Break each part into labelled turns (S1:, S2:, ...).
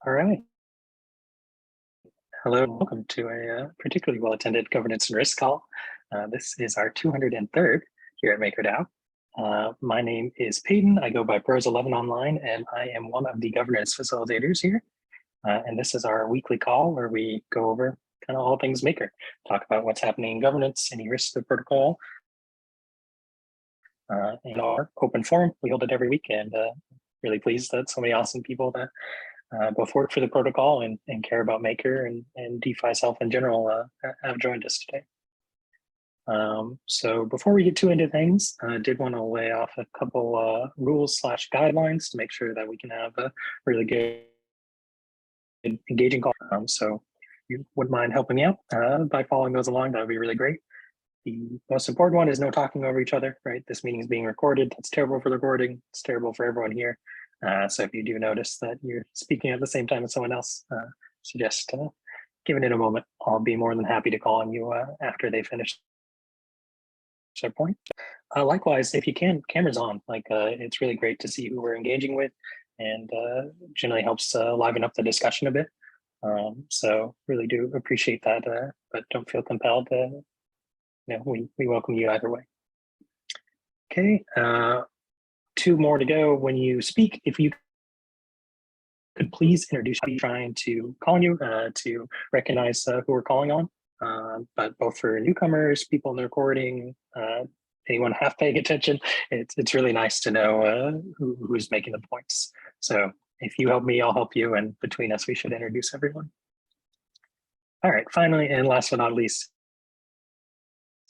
S1: All right. Hello and welcome to a particularly well-attended governance and risk call. This is our 203rd here at MakerDAO. My name is Peyton. I go by Bros11 online, and I am one of the governance facilitators here. And this is our weekly call where we go over kind of all things Maker, talk about what's happening in governance, any risks to the protocol. In our open forum, we hold it every week, and really pleased that so many awesome people that both work for the protocol and care about Maker and DeFi self in general have joined us today. So before we get too into things, I did want to lay off a couple rules / guidelines to make sure that we can have a really good engaging call. So if you wouldn't mind helping me out by following those along, that would be really great. The most important one is no talking over each other, right? This meeting is being recorded. That's terrible for the recording. It's terrible for everyone here. So if you do notice that you're speaking at the same time as someone else, suggest giving it a moment. I'll be more than happy to call on you after they finish their point. Likewise, if you can, cameras on. It's really great to see who we're engaging with, and generally helps liven up the discussion a bit. So really do appreciate that, but don't feel compelled. We welcome you either way. Okay. 2 more to go. When you speak, if you could please introduce me, trying to call on you to recognize who we're calling on, but both for newcomers, people in the recording, anyone half paying attention, it's really nice to know who's making the points. So if you help me, I'll help you, and between us, we should introduce everyone. All right, finally, and last but not least,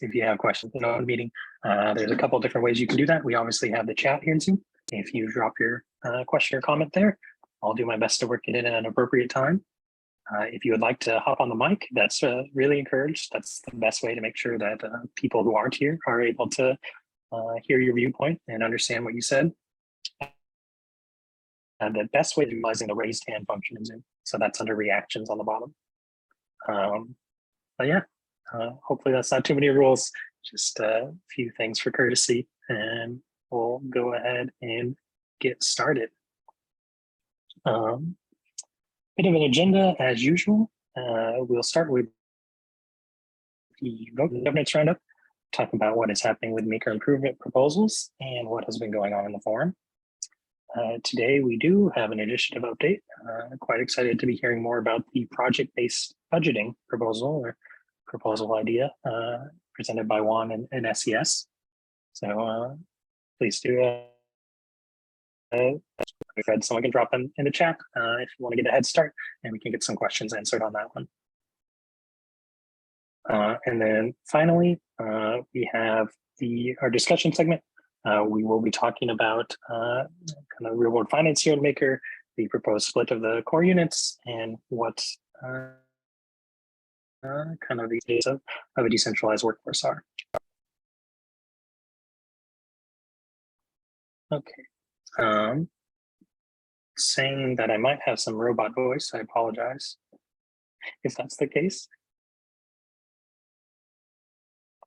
S1: if you have questions in the meeting, there's a couple of different ways you can do that. We obviously have the chat here in Zoom. If you drop your question or comment there, I'll do my best to work it in at an appropriate time. If you would like to hop on the mic, that's really encouraged. That's the best way to make sure that people who aren't here are able to hear your viewpoint and understand what you said. And the best way is utilizing the raised hand function in Zoom. So that's under reactions on the bottom. But yeah. Hopefully that's not too many rules, just a few things for courtesy, and we'll go ahead and get started. Bit of an agenda as usual. We'll start with the governance roundup, talk about what is happening with Maker improvement proposals and what has been going on in the forum. Today we do have an initiative update. Quite excited to be hearing more about the project-based budgeting proposal or proposal idea presented by Juan and SES. So please do, Fred, someone can drop them in the chat if you want to get a head start, and we can get some questions answered on that one. And then finally, we have our discussion segment. We will be talking about kind of real world finance here in Maker, the proposed split of the core units, and what kind of the days of a decentralized workforce are. Okay. Saying that I might have some robot voice, I apologize if that's the case.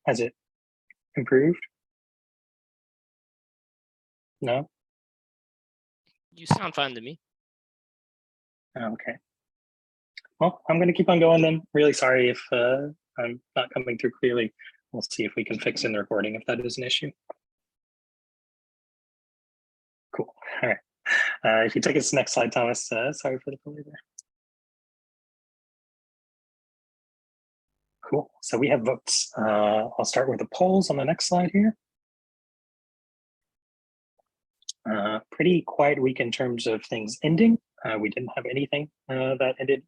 S1: Has it improved? No?
S2: You sound fine to me.
S1: Okay. Well, I'm going to keep on going then. Really sorry if I'm not coming through clearly. We'll see if we can fix in the recording if that is an issue. Cool. All right. If you take us to the next slide, Thomas, sorry for the delay there. Cool. So we have votes. I'll start with the polls on the next slide here. Pretty quiet week in terms of things ending. We didn't have anything that ended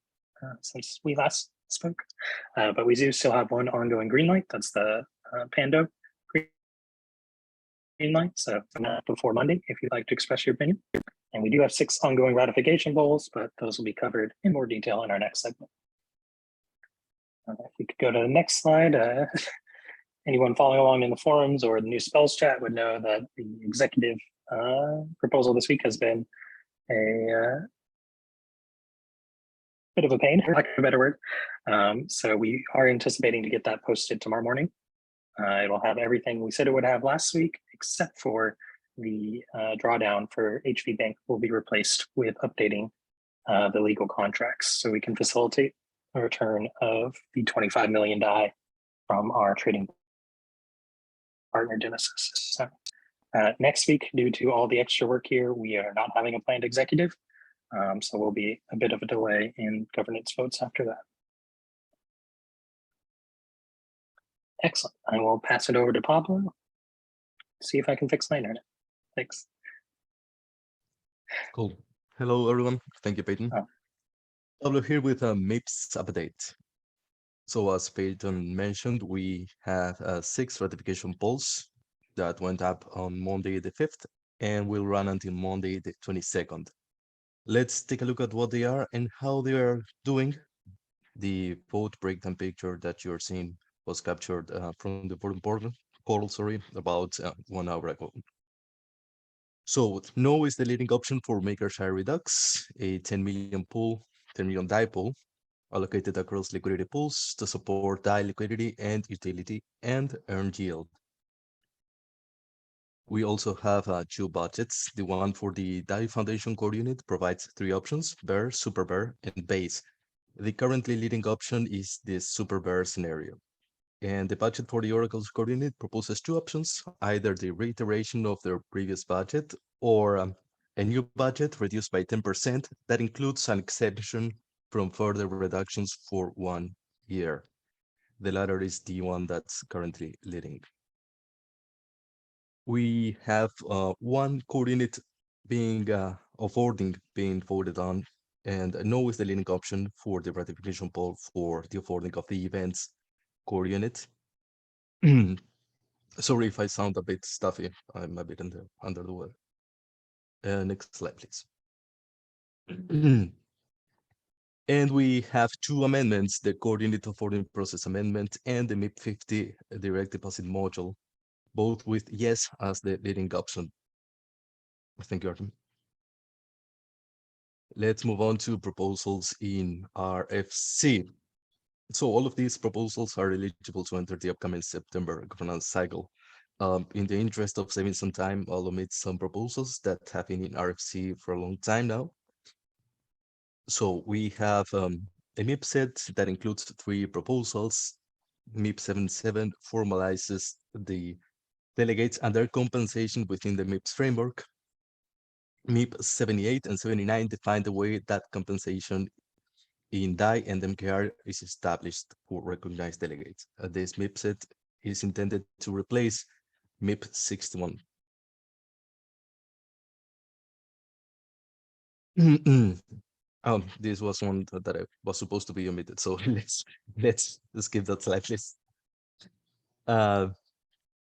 S1: since we last spoke, but we do still have one ongoing green light. That's the Pando green light. So before Monday, if you'd like to express your opinion. And we do have 6 ongoing ratification polls, but those will be covered in more detail in our next segment. If we could go to the next slide. Anyone following along in the forums or the new spells chat would know that the executive proposal this week has been a bit of a pain, for lack of a better word. So we are anticipating to get that posted tomorrow morning. It will have everything we said it would have last week, except for the drawdown for HV Bank will be replaced with updating the legal contracts so we can facilitate a return of the 25 million DAI from our trading partner Genesis. So, next week, due to all the extra work here, we are not having a planned executive. So we'll be a bit of a delay in governance votes after that. Excellent. I will pass it over to Pablo. See if I can fix my internet. Thanks.
S3: Cool. Hello, everyone. Thank you, Peyton.
S1: Oh.
S3: Pablo here with a MIPS update. So as Peyton mentioned, we have 6 ratification polls that went up on Monday the 5th and will run until Monday the 22nd. Let's take a look at what they are and how they are doing. The vote breakdown picture that you're seeing was captured from the voting portal, about 1 hour ago. So no is the leading option for Maker Share Redux, a 10 million DAI pool allocated across liquidity pools to support DAI liquidity and utility and earned yield. We also have 2 budgets. The one for the DAI Foundation core unit provides 3 options: Bear, Super Bear, and Base. The currently leading option is the Super Bear scenario. And the budget for the Oracle's core unit proposes 2 options: either the reiteration of their previous budget or a new budget reduced by 10% that includes an exception from further reductions for 1 year. The latter is the one that's currently leading. We have 1 core unit being offboarding being voted on, and no is the leading option for the ratification poll for the offboarding of the events core unit. Sorry if I sound a bit stuffy. I'm a bit under the weather. Next slide, please. And we have 2 amendments: the core unit offboarding process amendment and the MIP 50 direct deposit module, both with yes as the leading option. Thank you, Artem. Let's move on to proposals in RFC. So all of these proposals are eligible to enter the upcoming September governance cycle. In the interest of saving some time, I'll omit some proposals that have been in RFC for a long time now. So we have a MIP set that includes 3 proposals. MIP 77 formalizes the delegates and their compensation within the MIPS framework. MIP 78 and 79 define the way that compensation in DAI and MKR is established for recognized delegates. This MIP set is intended to replace MIP 61. This was one that I was supposed to be omitted, so let's skip that slide, please.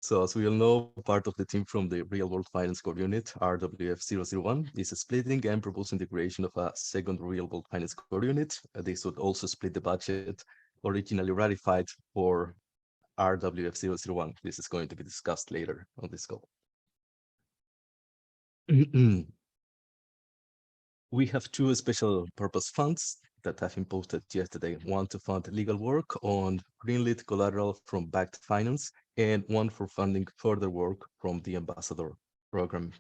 S3: So as we all know, part of the team from the Real World Finance core unit, RWF001, is splitting and proposing the creation of a second Real World Finance core unit. This would also split the budget originally ratified for RWF001. This is going to be discussed later on this call. We have 2 special purpose funds that have been posted yesterday. One to fund legal work on greenlit collateral from backed finance, and one for funding further work from the Ambassador program.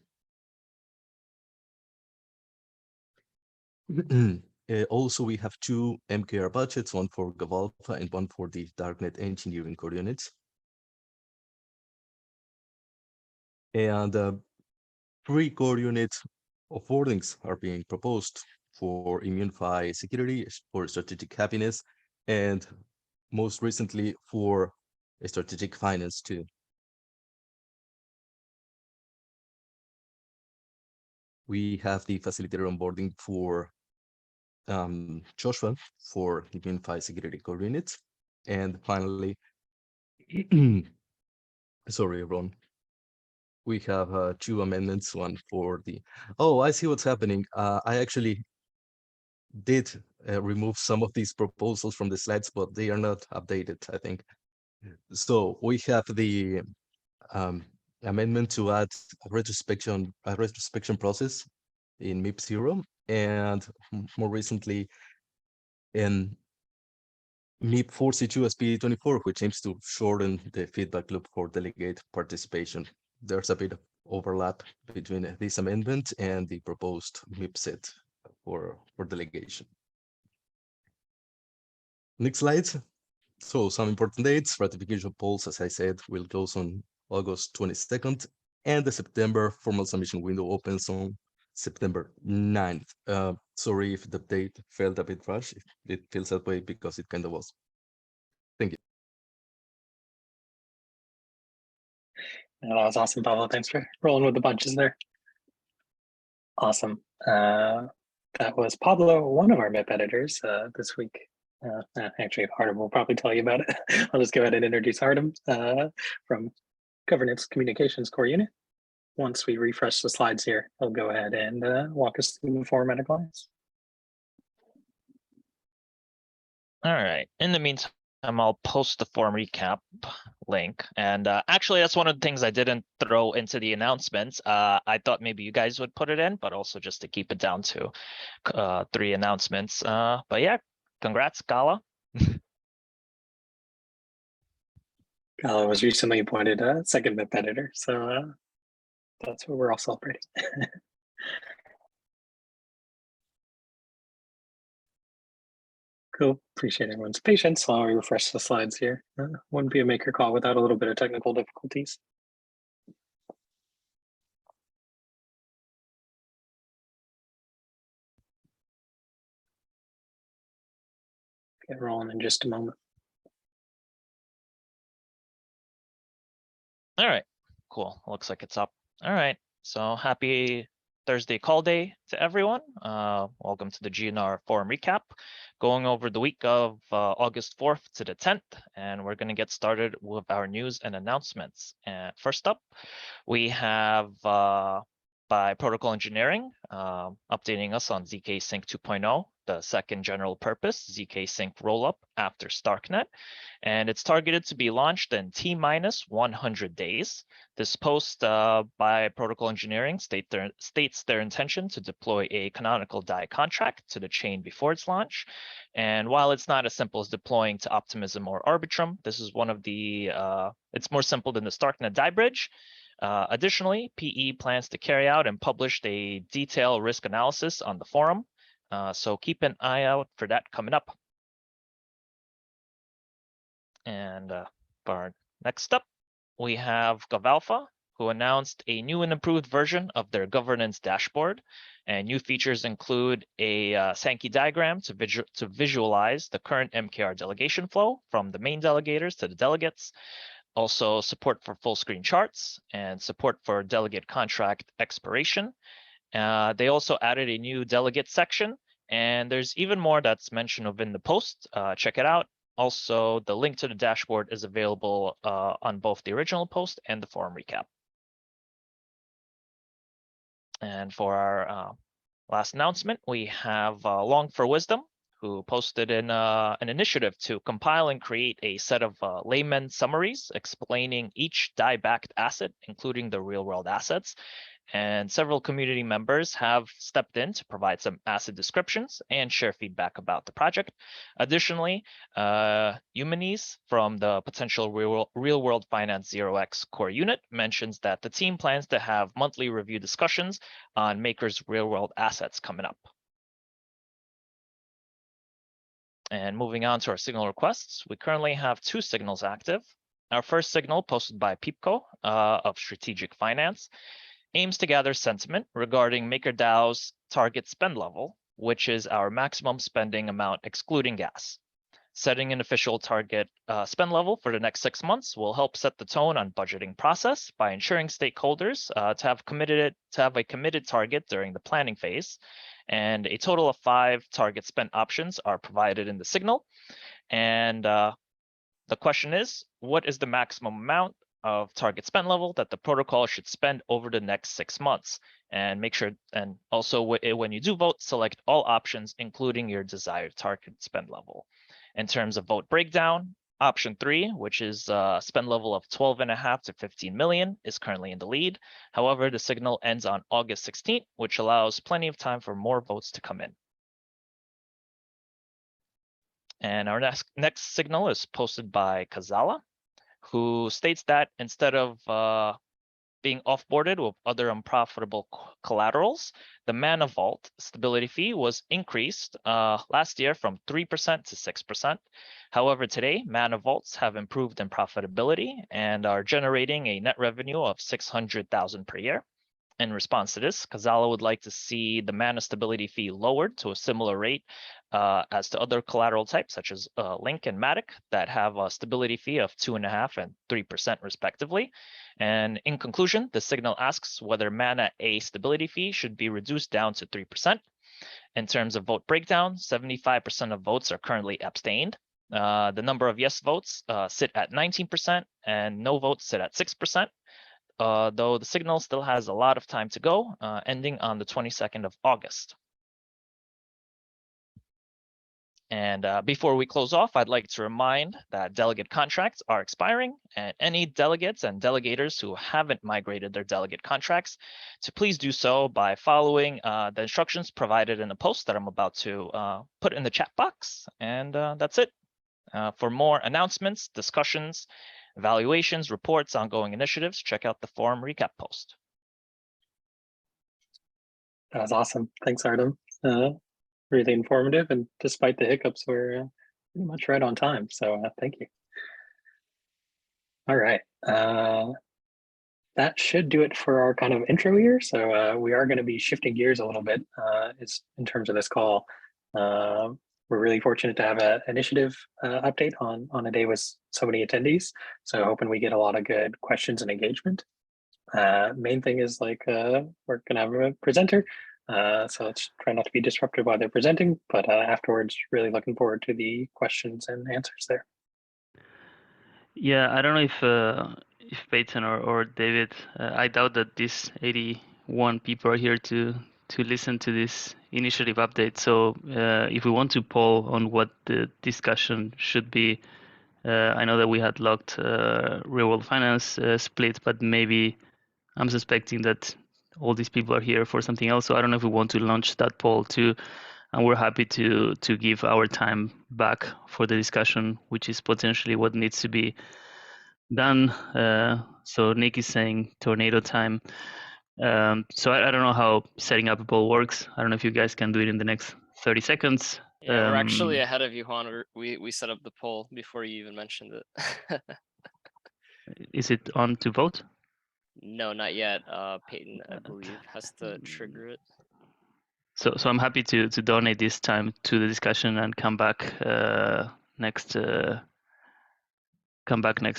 S3: Also, we have 2 MKR budgets, one for GovAlpha and one for the Darknet Engineering core units. And 3 core unit offboardings are being proposed for 𝘰𝘰𝘮𝘳 security, for strategic happiness, and most recently for strategic finance too. We have the facilitator onboarding for Joshua for 𝘰𝘰𝘮𝘳 security core units. And finally, sorry, everyone. We have 2 amendments, one for the, I see what's happening. I actually did remove some of these proposals from the slides, but they are not updated, I think. So we have the amendment to add a retrospection process in MIP 0, and more recently in MIP 42 SP24, which aims to shorten the feedback loop for delegate participation. There's a bit of overlap between this amendment and the proposed MIP set for delegation. Next slide. So some important dates. Ratification polls, as I said, will close on August 22nd, and the September formal submission window opens on September 9th. Sorry if the date felt a bit rushed. It feels that way because it kind of was. Thank you.
S1: That was awesome, Pablo. Thanks for rolling with the bunches there. Awesome. That was Pablo, one of our MIP editors this week. Actually, Ardem will probably tell you about it. I'll just go ahead and introduce Ardem from Governance Communications Core Unit. Once we refresh the slides here, he'll go ahead and walk us through the form at a glance.
S4: All right. In the meantime, I'll post the form recap link. And actually, that's one of the things I didn't throw into the announcements. I thought maybe you guys would put it in, but also just to keep it down to 3 announcements. But yeah, congrats, Gala.
S1: Gala was recently appointed second MIP editor, so that's what we're all celebrating. Cool. Appreciate everyone's patience while we refresh the slides here. Wouldn't be a maker call without a little bit of technical difficulties. Get rolling in just a moment.
S4: All right, cool. Looks like it's up. All right, so happy Thursday call day to everyone. Welcome to the GNR forum recap, going over the week of August 4th to the 10th, and we're going to get started with our news and announcements. And first up, we have by Protocol Engineering updating us on zk-Sync 2.0, the second general purpose zk-Sync rollup after Starknet, and it's targeted to be launched in T-100 days. This post by Protocol Engineering states their intention to deploy a canonical DAI contract to the chain before its launch. And while it's not as simple as deploying to Optimism or Arbitrum, this is one of the, it's more simple than the Starknet DAI bridge. Additionally, PE plans to carry out and publish a detailed risk analysis on the forum. So keep an eye out for that coming up. And for our next up, we have GovAlpha, who announced a new and improved version of their governance dashboard. And new features include a Sankey diagram to visualize the current MKR delegation flow from the main delegators to the delegates. Also support for full screen charts and support for delegate contract expiration. They also added a new delegate section, and there's even more that's mentioned within the post. Check it out. Also, the link to the dashboard is available on both the original post and the forum recap. And for our last announcement, we have Long for Wisdom, who posted in an initiative to compile and create a set of layman summaries explaining each DAI-backed asset, including the real-world assets. And several community members have stepped in to provide some asset descriptions and share feedback about the project. Additionally, 𝘊𝘰𝘳 from the potential real-world finance 0x core unit mentions that the team plans to have monthly review discussions on Maker's real-world assets coming up. And moving on to our signal requests, we currently have 2 signals active. Our first signal, posted by PEEPCO of Strategic Finance, aims to gather sentiment regarding MakerDAO's target spend level, which is our maximum spending amount excluding gas. Setting an official target spend level for the next 6 months will help set the tone on budgeting process by ensuring stakeholders to have a committed target during the planning phase. And a total of 5 target spend options are provided in the signal. And the question is, what is the maximum amount of target spend level that the protocol should spend over the next 6 months? And make sure, and also when you do vote, select all options, including your desired target spend level. In terms of vote breakdown, option 3, which is spend level of 12.5 to 15 million, is currently in the lead. However, the signal ends on August 16th, which allows plenty of time for more votes to come in. And our next signal is posted by Kazala, who states that instead of being offboarded with other unprofitable collaterals, the Mana Vault stability fee was increased last year from 3% to 6%. However, today, Mana Vaults have improved in profitability and are generating a net revenue of $600,000 per year. In response to this, Ksala would like to see the Mana stability fee lowered to a similar rate as to other collateral types, such as Link and Matic, that have a stability fee of 2.5% and 3% respectively. And in conclusion, the signal asks whether Mana A stability fee should be reduced down to 3%. In terms of vote breakdown, 75% of votes are currently abstained. The number of yes votes sit at 19% and no votes sit at 6%. Though the signal still has a lot of time to go, ending on the 22nd of August. And before we close off, I'd like to remind that delegate contracts are expiring, and any delegates and delegators who haven't migrated their delegate contracts to please do so by following the instructions provided in the post that I'm about to put in the chat box. And that's it. For more announcements, discussions, evaluations, reports, ongoing initiatives, check out the forum recap post.
S1: That was awesome. Thanks, Artem. Really informative, and despite the hiccups, we're pretty much right on time. So thank you. All right. That should do it for our kind of intro here. So we are going to be shifting gears a little bit in terms of this call. We're really fortunate to have an initiative update on a day with so many attendees. So hoping we get a lot of good questions and engagement. Main thing is like we're gonna have a presenter. So let's try not to be disrupted while they're presenting, but afterwards, really looking forward to the questions and answers there.
S5: Yeah, I don't know if Peyton or David, I doubt that these 81 people are here to listen to this initiative update. So if we want to poll on what the discussion should be, I know that we had locked real world finance split, but maybe I'm suspecting that all these people are here for something else. So I don't know if we want to launch that poll too. And we're happy to give our time back for the discussion, which is potentially what needs to be done. So Nick is saying tornado time. So I don't know how setting up a poll works. I don't know if you guys can do it in the next 30 seconds.
S2: Yeah, we're actually ahead of you, Juan. We set up the poll before you even mentioned it.
S5: Is it on to vote?
S2: No, not yet. Peyton, I believe, has to trigger it.
S5: So I'm happy to donate this time to the discussion and come back next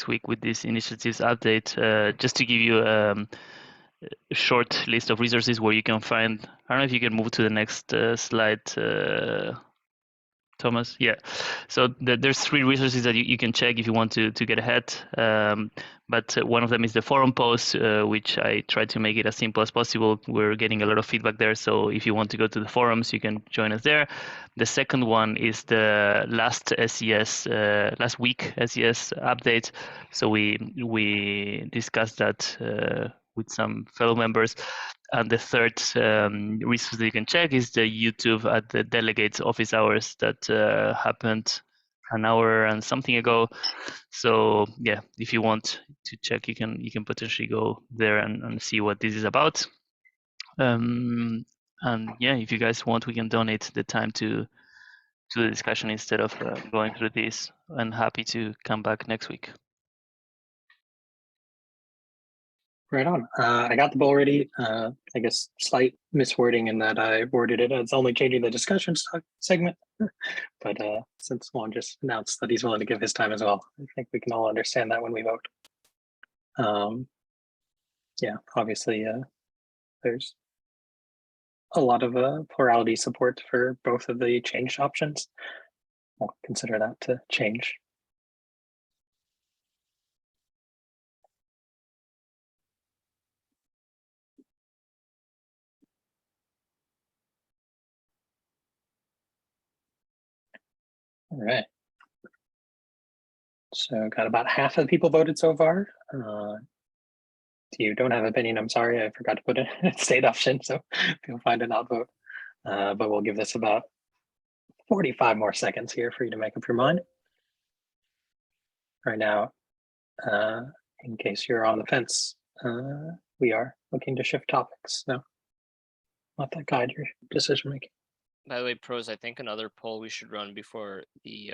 S5: week with this initiatives update. Just to give you a short list of resources where you can find. I don't know if you can move to the next slide, Thomas. Yeah. So there's 3 resources that you can check if you want to get ahead. But one of them is the forum post, which I try to make it as simple as possible. We're getting a lot of feedback there. So if you want to go to the forums, you can join us there. The second one is the last week SES update. So we discussed that with some fellow members. And the third resource that you can check is the YouTube at the delegates office hours that happened an hour and something ago. So yeah, if you want to check, you can potentially go there and see what this is about. And yeah, if you guys want, we can donate the time to the discussion instead of going through this. And happy to come back next week.
S1: Right on. I got the poll ready. I guess slight miswording in that I worded it as only changing the discussion segment. But since Juan just announced that he's willing to give his time as well, I think we can all understand that when we vote. Yeah, obviously there's a lot of plurality support for both of the changed options. I'll consider that to change. All right. So got about half of the people voted so far. If you don't have an opinion, I'm sorry, I forgot to put a state option, so feel fine to not vote. But we'll give this about 45 more seconds here for you to make up your mind. Right now, in case you're on the fence, we are looking to shift topics. So let that guide your decision making.
S2: By the way, pros, I think another poll we should run before the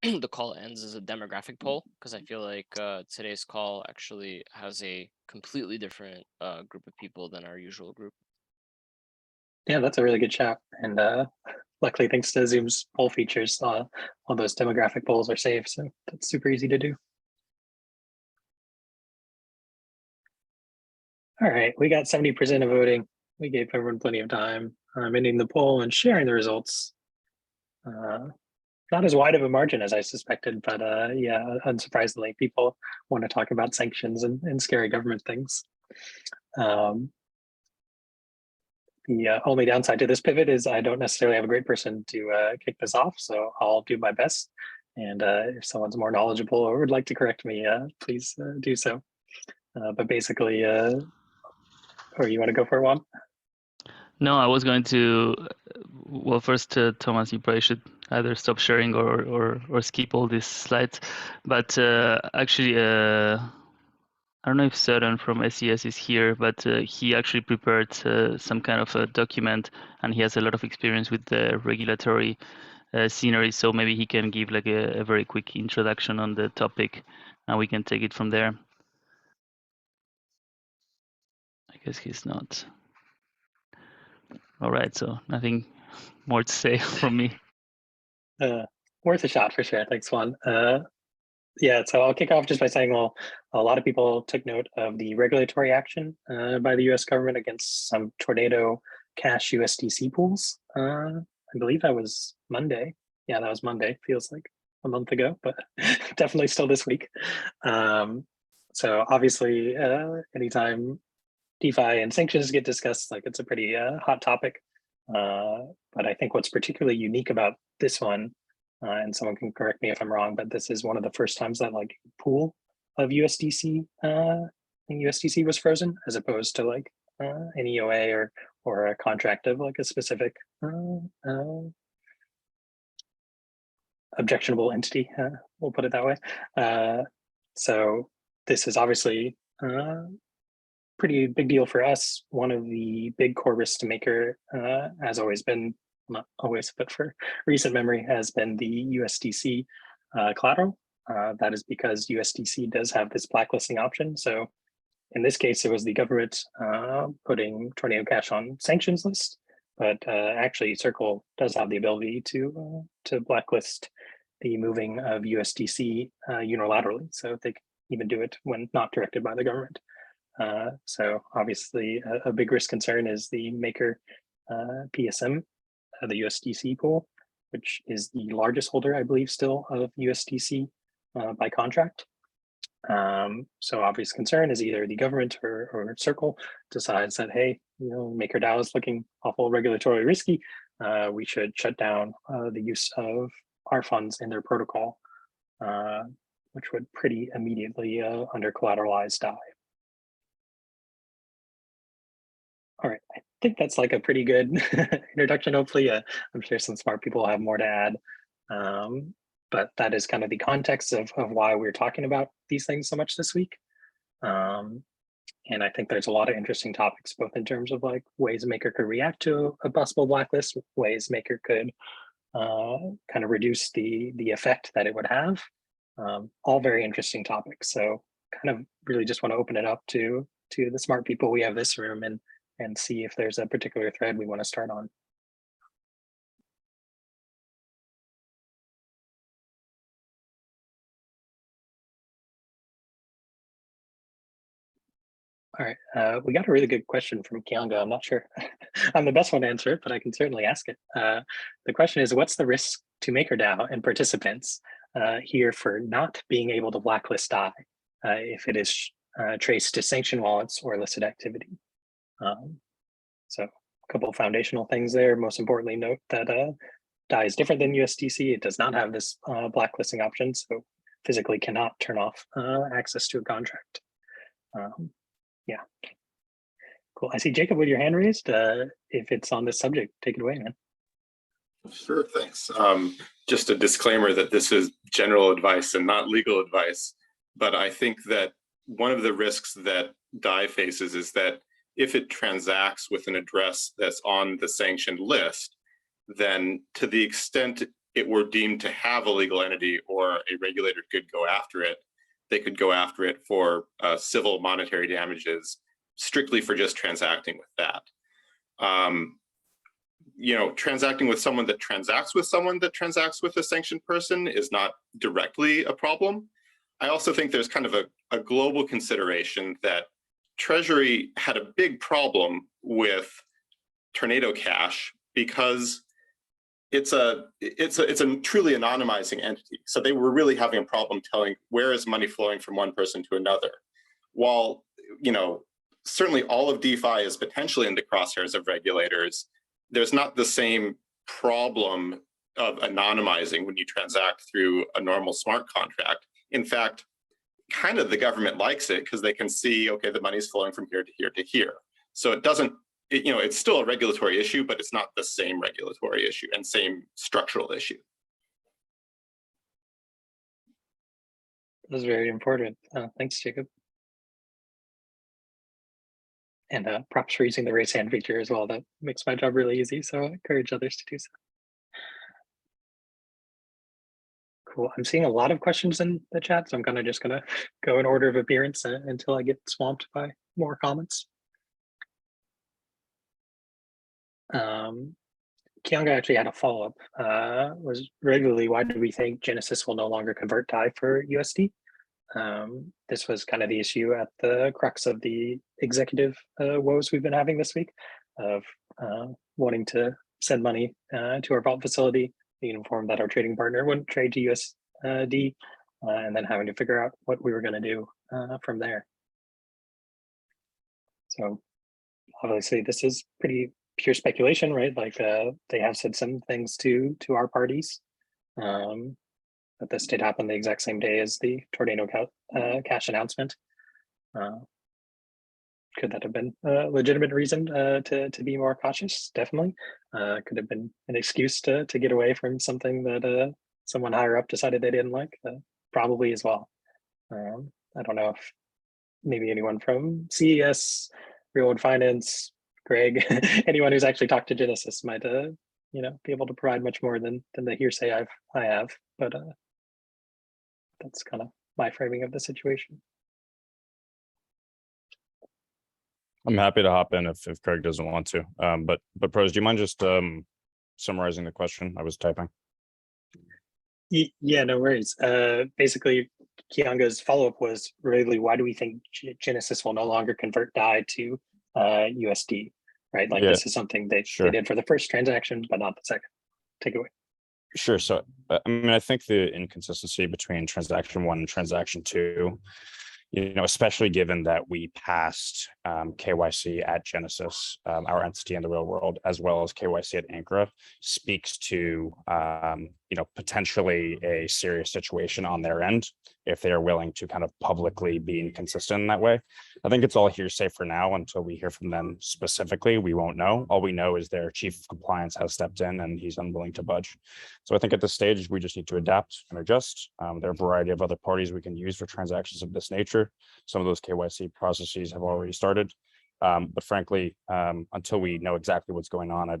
S2: the call ends is a demographic poll, because I feel like today's call actually has a completely different group of people than our usual group.
S1: Yeah, that's a really good chat. And luckily, thanks to Zoom's poll features, all those demographic polls are saved. So that's super easy to do. All right, we got 70% of voting. We gave everyone plenty of time. Ending the poll and sharing the results. Not as wide of a margin as I suspected, but yeah, unsurprisingly, people want to talk about sanctions and scary government things. The only downside to this pivot is I don't necessarily have a great person to kick this off, so I'll do my best. And if someone's more knowledgeable or would like to correct me, please do so. But basically, or you want to go for one?
S5: No, I was going to. Well, first, Thomas, you probably should either stop sharing or skip all these slides. But actually, I don't know if Søren from SES is here, but he actually prepared some kind of a document, and he has a lot of experience with the regulatory scenery. So maybe he can give like a very quick introduction on the topic, and we can take it from there. I guess he's not. All right, so nothing more to say from me.
S1: Worth a shot for sure. Thanks, Juan. Yeah, so I'll kick off just by saying, well, a lot of people took note of the regulatory action by the US government against some Tornado Cash USDC pools. I believe that was Monday. Yeah, that was Monday. Feels like a month ago, but definitely still this week. So obviously, anytime DeFi and sanctions get discussed, like it's a pretty hot topic. But I think what's particularly unique about this one, and someone can correct me if I'm wrong, but this is one of the first times that like pool of USDC USDC was frozen, as opposed to like an EOA or a contract of like a specific objectionable entity. We'll put it that way. So this is obviously pretty big deal for us. One of the big core risks to Maker has always been, not always, but for recent memory, has been the USDC collateral. That is because USDC does have this blacklisting option. So in this case, it was the government putting Tornado Cash on sanctions list, but actually Circle does have the ability to blacklist the moving of USDC unilaterally. So they can even do it when not directed by the government. So obviously a big risk concern is the Maker PSM, the USDC pool, which is the largest holder, I believe, still of USDC by contract. So obvious concern is either the government or Circle decides that, hey, you know, MakerDAO is looking awful regulatory risky. We should shut down the use of our funds in their protocol, which would pretty immediately under collateralized DAI. All right, I think that's like a pretty good introduction. Hopefully, I'm sure some smart people will have more to add. But that is kind of the context of why we're talking about these things so much this week. And I think there's a lot of interesting topics, both in terms of like ways Maker could react to a possible blacklist, ways Maker could kind of reduce the effect that it would have. All very interesting topics. So kind of really just want to open it up to the smart people we have this room and see if there's a particular thread we want to start on. All right, we got a really good question from Kianga. I'm not sure I'm the best one to answer it, but I can certainly ask it. The question is, what's the risk to MakerDAO and participants here for not being able to blacklist DAI if it is traced to sanctioned wallets or illicit activity? So a couple of foundational things there. Most importantly, note that DAI is different than USDC. It does not have this blacklisting option, so physically cannot turn off access to a contract. Yeah, cool. I see Jacob with your hand raised. If it's on this subject, take it away, man.
S6: Sure, thanks. Just a disclaimer that this is general advice and not legal advice, but I think that one of the risks that DAI faces is that if it transacts with an address that's on the sanctioned list, then to the extent it were deemed to have a legal entity or a regulator could go after it, they could go after it for civil monetary damages strictly for just transacting with that. Transacting with someone that transacts with a sanctioned person is not directly a problem. I also think there's kind of a global consideration that Treasury had a big problem with Tornado Cash because it's a truly anonymizing entity. So they were really having a problem telling where is money flowing from one person to another. While, certainly all of DeFi is potentially in the crosshairs of regulators, there's not the same problem of anonymizing when you transact through a normal smart contract. In fact, kind of the government likes it because they can see, okay, the money's flowing from here to here to here. So it doesn't, it's still a regulatory issue, but it's not the same regulatory issue and same structural issue.
S1: That's very important. Thanks, Jacob. And props for using the raise hand feature as well. That makes my job really easy, so I encourage others to do so. Cool. I'm seeing a lot of questions in the chat, so I'm kind of just going to go in order of appearance until I get swamped by more comments. Qianga actually had a follow-up. Was regularly, why do we think Genesis will no longer convert DAI for USD? This was kind of the issue at the crux of the executive woes we've been having this week of wanting to send money to our vault facility, being informed that our trading partner wouldn't trade to USD, and then having to figure out what we were going to do from there. So obviously this is pretty pure speculation, right? Like they have said some things to our parties. But this did happen the exact same day as the Tornado Cash announcement. Could that have been a legitimate reason to be more cautious? Definitely. Could have been an excuse to get away from something that someone higher up decided they didn't like. Probably as well. I don't know if maybe anyone from CES, Real World Finance, Greg, anyone who's actually talked to Genesis might be able to provide much more than the hearsay I have. But that's kind of my framing of the situation.
S7: I'm happy to hop in if Craig doesn't want to. But Pros, do you mind just summarizing the question? I was typing.
S1: Yeah, no worries. Basically, Qianga's follow-up was really, why do we think Genesis will no longer convert DAI to USD? Right, like this is something they did for the first transaction, but not the second. Take it away.
S7: Sure. So, I think the inconsistency between transaction 1 and transaction 2, especially given that we passed KYC at Genesis, our entity in the real world, as well as KYC at Ankara, speaks to, potentially a serious situation on their end if they are willing to kind of publicly be inconsistent in that way. I think it's all hearsay for now until we hear from them specifically. We won't know. All we know is their chief of compliance has stepped in and he's unwilling to budge. So I think at this stage, we just need to adapt and adjust. There are a variety of other parties we can use for transactions of this nature. Some of those KYC processes have already started. But frankly, until we know exactly what's going on, I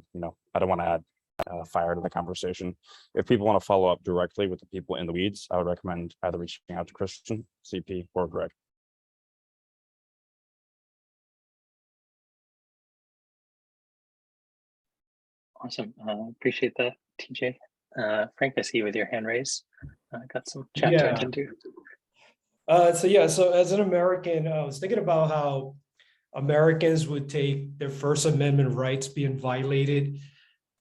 S7: don't want to add fire to the conversation. If people want to follow up directly with the people in the weeds, I would recommend either reaching out to Christian, CP, or Greg.
S1: Awesome. Appreciate that, TJ. Frank, I see you with your hand raised. Got some chat to attend to.
S8: So as an American, I was thinking about how Americans would take their First Amendment rights being violated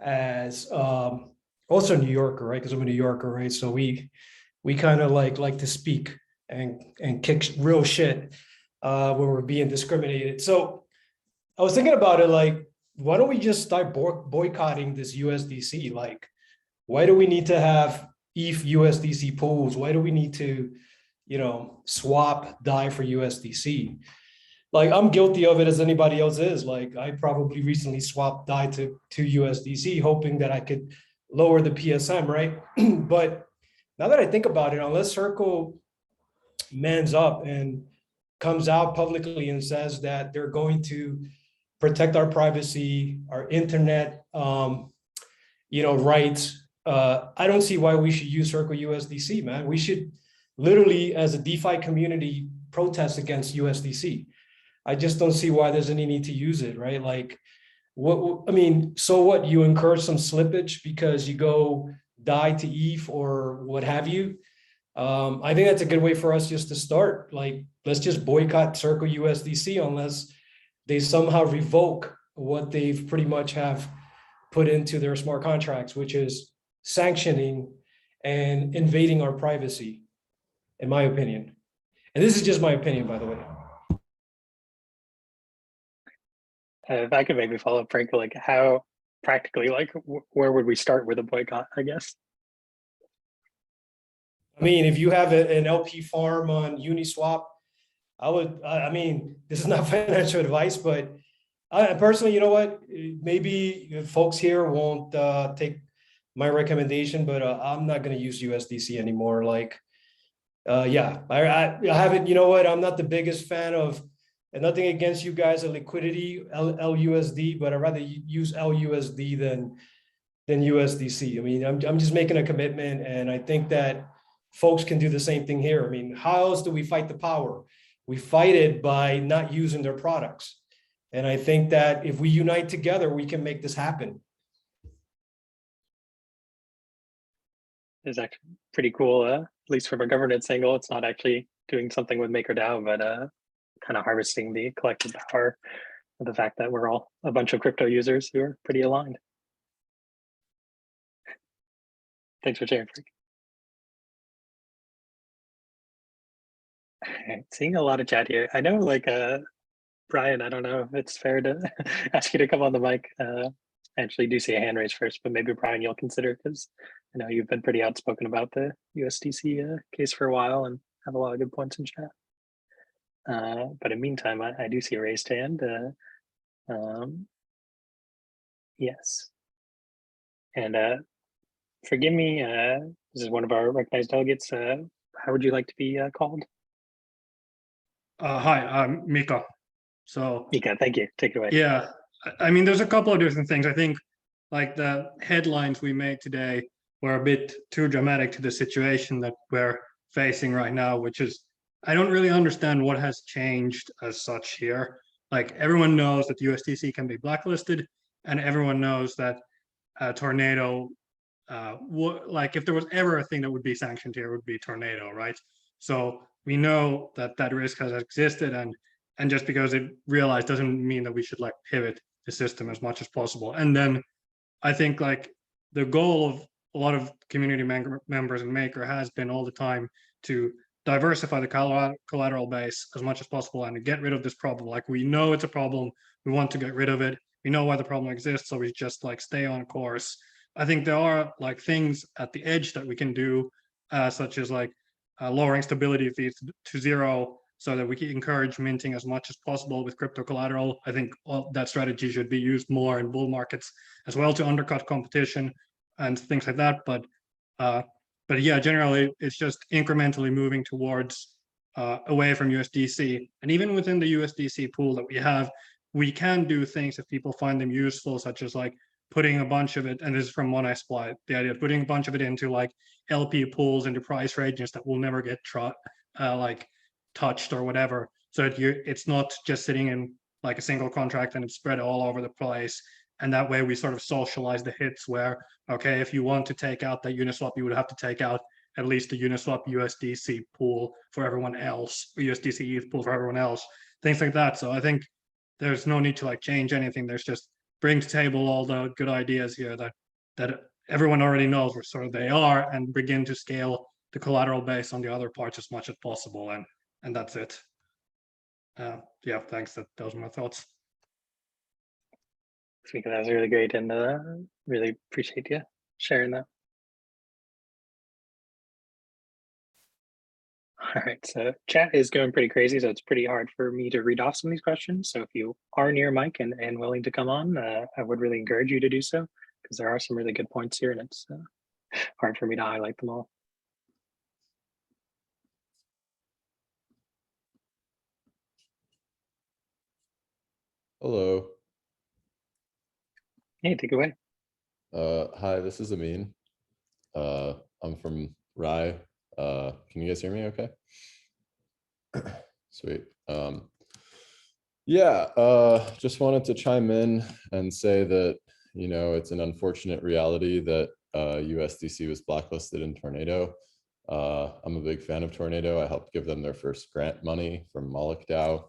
S8: as also a New Yorker, right? Because I'm a New Yorker, right? So we kind of like to speak and kick real shit when we're being discriminated. So I was thinking about it, like, why don't we just start boycotting this USDC? Like, why do we need to have ETH USDC pools? Why do we need to, swap DAI for USDC? Like, I'm guilty of it as anybody else is. Like, I probably recently swapped DAI to USDC, hoping that I could lower the PSM, right? But now that I think about it, unless Circle mans up and comes out publicly and says that they're going to protect our privacy, our internet, rights, I don't see why we should use Circle USDC, man. We should literally, as a DeFi community, protest against USDC. I just don't see why there's any need to use it, right? Like, so what? You incur some slippage because you go DAI to ETH or what have you. I think that's a good way for us just to start. Like, let's just boycott Circle USDC unless they somehow revoke what they've pretty much have put into their smart contracts, which is sanctioning and invading our privacy, in my opinion. And this is just my opinion, by the way.
S1: If I could maybe follow up, Frank, like how practically, like where would we start with a boycott, I guess?
S8: I mean, if you have an LP farm on Uniswap, this is not financial advice, but I personally, you know what, maybe folks here won't take my recommendation, but I'm not going to use USDC anymore. Like, I haven't, you know what, I'm not the biggest fan of, and nothing against you guys at Liquidity, LUSD, but I'd rather use LUSD than USDC. I mean, I'm just making a commitment, and I think that folks can do the same thing here. I mean, how else do we fight the power? We fight it by not using their products. And I think that if we unite together, we can make this happen.
S1: It's actually pretty cool, at least from a governance angle. It's not actually doing something with MakerDAO, but kind of harvesting the collective power of the fact that we're all a bunch of crypto users who are pretty aligned. Thanks for sharing, Frank. Seeing a lot of chat here. I know, like, Brian, I don't know if it's fair to ask you to come on the mic. I actually do see a hand raised first, but maybe Brian, you'll consider, because I know you've been pretty outspoken about the USDC case for a while and have a lot of good points in chat. But in the meantime, I do see a raised hand. Yes. And forgive me, this is one of our recognized delegates. How would you like to be called?
S9: Hi, I'm Mika. So
S1: Mika, thank you. Take it away.
S9: yeah, I mean, there's a couple of different things. I think like the headlines we made today were a bit too dramatic to the situation that we're facing right now, which is, I don't really understand what has changed as such here. Like, everyone knows that USDC can be blacklisted, and everyone knows that Tornado, like if there was ever a thing that would be sanctioned here, it would be Tornado, right? So we know that that risk has existed, and just because it realized doesn't mean that we should like pivot the system as much as possible. And then I think like the goal of a lot of community members and Maker has been all the time to diversify the collateral base as much as possible and to get rid of this problem. Like, we know it's a problem, we want to get rid of it, we know why the problem exists, so we just like stay on course. I think there are like things at the edge that we can do, such as like lowering stability fees to 0 so that we can encourage minting as much as possible with crypto collateral. I think that strategy should be used more in bull markets as well to undercut competition and things like that. But yeah, generally it's just incrementally moving towards away from USDC. And even within the USDC pool that we have, we can do things if people find them useful, such as like putting a bunch of it, and this is from One Split, the idea of putting a bunch of it into like LP pools into price ranges that will never get like touched or whatever, so that it's not just sitting in like a single contract and it's spread all over the place. And that way we sort of socialize the hits where, okay, if you want to take out that Uniswap, you would have to take out at least the Uniswap USDC pool for everyone else, or USDC ETH pool for everyone else, things like that. So I think there's no need to like change anything. There's just bring to table all the good ideas here that everyone already knows where sort of they are, and begin to scale the collateral base on the other parts as much as possible. And that's it. Yeah, thanks. Those are my thoughts.
S1: That was really great, and really appreciate you sharing that. All right, so chat is going pretty crazy, so it's pretty hard for me to read off some of these questions. So if you are near mic and willing to come on, I would really encourage you to do so, because there are some really good points here, and it's hard for me to highlight them all.
S10: Hello.
S1: Hey, take it away.
S10: Hi, this is Amin. I'm from Rye. Can you guys hear me okay? Sweet. Just wanted to chime in and say that, you know, it's an unfortunate reality that USDC was blacklisted in Tornado. I'm a big fan of Tornado. I helped give them their first grant money from 𝘰𝘃.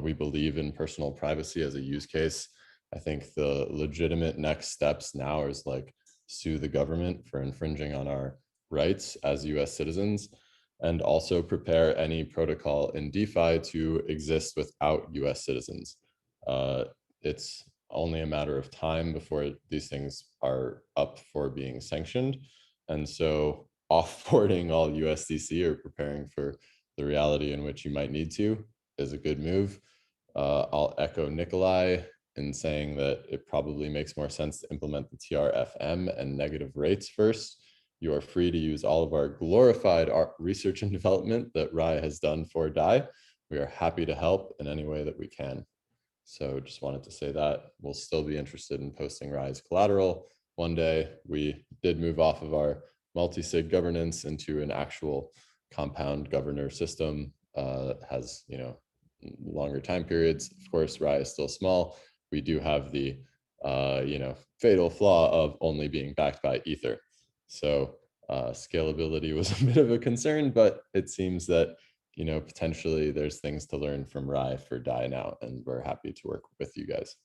S10: We believe in personal privacy as a use case. I think the legitimate next steps now is like sue the government for infringing on our rights as US citizens, and also prepare any protocol in DeFi to exist without US citizens. It's only a matter of time before these things are up for being sanctioned. And so offboarding all USDC or preparing for the reality in which you might need to is a good move. I'll echo Nikolai in saying that it probably makes more sense to implement the TRFM and negative rates first. You are free to use all of our glorified research and development that Rye has done for DAI. We are happy to help in any way that we can. So just wanted to say that we'll still be interested in posting Rye's collateral one day. We did move off of our multi-sig governance into an actual compound governor system that has, you know, longer time periods. Of course, Rye is still small. We do have the, you know, fatal flaw of only being backed by Ether. So scalability was a bit of a concern, but it seems that, you know, potentially there's things to learn from Rye for DAI now, and we're happy to work with you guys.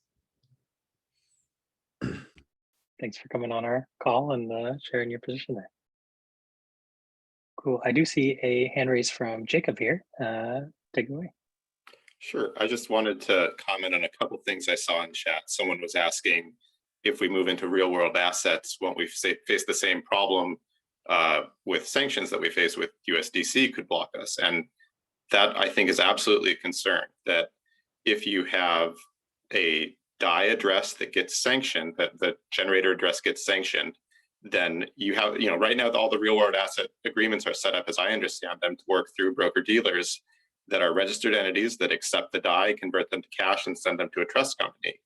S1: Thanks for coming on our call and sharing your position there. Cool. I do see a hand raise from Jacob here. Take it away.
S6: Sure. I just wanted to comment on a couple things I saw in chat. Someone was asking, if we move into real world assets, won't we face the same problem with sanctions that we face with USDC could block us? And that, I think, is absolutely a concern, that if you have a DAI address that gets sanctioned, that the generator address gets sanctioned, then you have, you know, right now all the real world asset agreements are set up, as I understand them, to work through broker dealers that are registered entities that accept the DAI, convert them to cash, and send them to a trust company.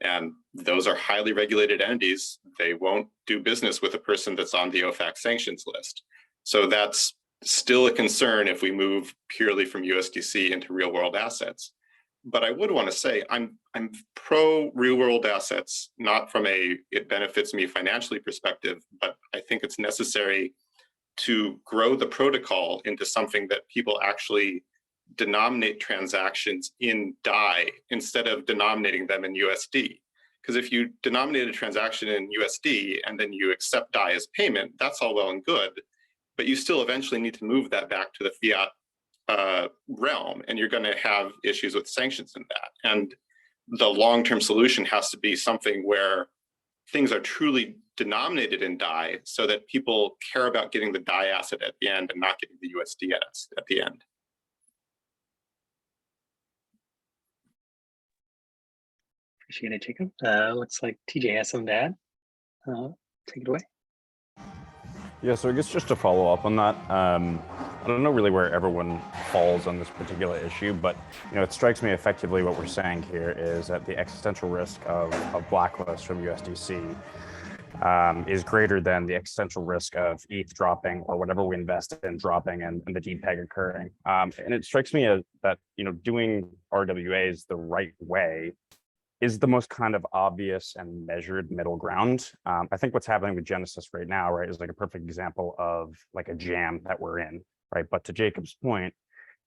S6: And those are highly regulated entities. They won't do business with a person that's on the OFAC sanctions list. So that's still a concern if we move purely from USDC into real world assets. But I would want to say I'm pro real world assets, not from a it benefits me financially perspective, but I think it's necessary to grow the protocol into something that people actually denominate transactions in DAI instead of denominating them in USD. Because if you denominate a transaction in USD and then you accept DAI as payment, that's all well and good, but you still eventually need to move that back to the fiat realm, and you're going to have issues with sanctions in that. And the long-term solution has to be something where things are truly denominated in DAI so that people care about getting the DAI asset at the end and not getting the USD at the end.
S1: Appreciate it, Jacob. Looks like TJ has some to add. Take it away.
S7: Yeah, so I guess just to follow up on that, I don't know really where everyone falls on this particular issue, but you know, it strikes me effectively what we're saying here is that the existential risk of blacklist from USDC is greater than the existential risk of ETH dropping or whatever we invest in dropping and the depeg occurring. And it strikes me as that, you know, doing RWAs the right way is the most kind of obvious and measured middle ground. I think what's happening with Genesis right now, right, is like a perfect example of like a jam that we're in, right? But to Jacob's point,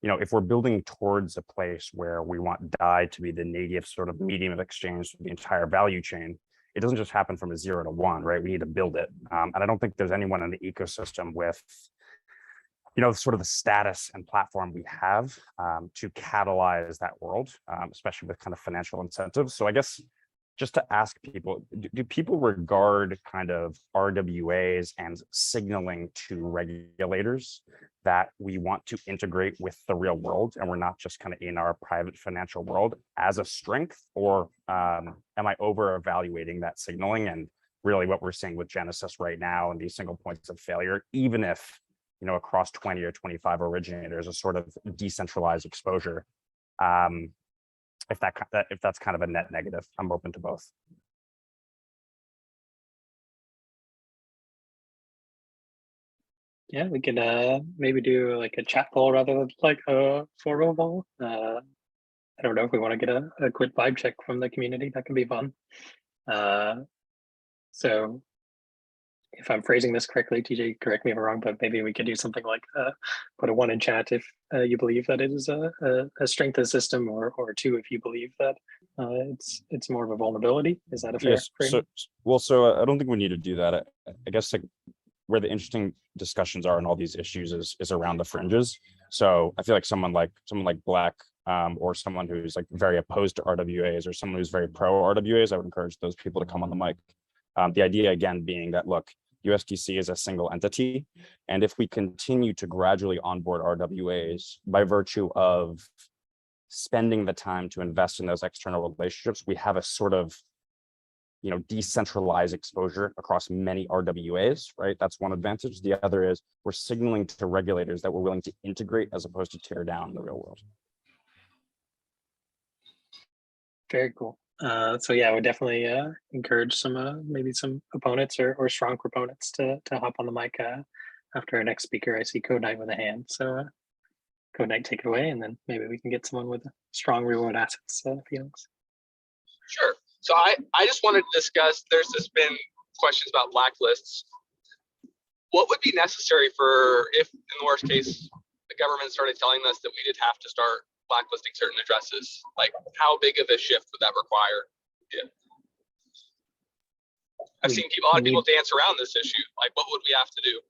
S7: you know, if we're building towards a place where we want DAI to be the native sort of medium of exchange for the entire value chain, it doesn't just happen from a 0 to 1, right? We need to build it. And I don't think there's anyone in the ecosystem with, you know, sort of the status and platform we have to catalyze that world, especially with kind of financial incentives. So I guess just to ask people, do people regard kind of RWAs and signaling to regulators that we want to integrate with the real world and we're not just kind of in our private financial world as a strength? Or am I over evaluating that signaling and really what we're seeing with Genesis right now and these single points of failure, even if, you know, across 20 or 25 originators, a sort of decentralized exposure. if that's kind of a net negative, I'm open to both.
S1: Yeah, we could maybe do like a chat poll rather than like a forum poll. I don't know if we want to get a quick vibe check from the community. That can be fun. So if I'm phrasing this correctly, TJ, correct me if I'm wrong, but maybe we could do something like put a 1 in chat if you believe that it is a strength of the system, or 2 if you believe that it's more of a vulnerability. Is that a fair framing?
S7: So I don't think we need to do that. I guess like where the interesting discussions are in all these issues is around the fringes. So I feel like someone like Black, or someone who's like very opposed to RWAs, or someone who's very pro RWAs, I would encourage those people to come on the mic. The idea again being that, look, USDC is a single entity, and if we continue to gradually onboard RWAs by virtue of spending the time to invest in those external relationships, we have a sort of, you know, decentralized exposure across many RWAs, right? That's one advantage. The other is we're signaling to regulators that we're willing to integrate as opposed to tear down in the real world. Very cool.
S1: So yeah, I would definitely encourage some maybe some opponents or strong proponents to hop on the mic after our next speaker. I see 𝘂𝘧𝘕 with a hand, so 𝘂𝘧𝘕, take it away, and then maybe we can get someone with strong real-world assets feelings.
S11: Sure. So I just wanted to discuss, there's just been questions about blacklists. What would be necessary for, if in the worst case, the government started telling us that we did have to start blacklisting certain addresses? Like, how big of a shift would that require? Yeah. I've seen a lot of people dance around this issue. Like, what would we have to do?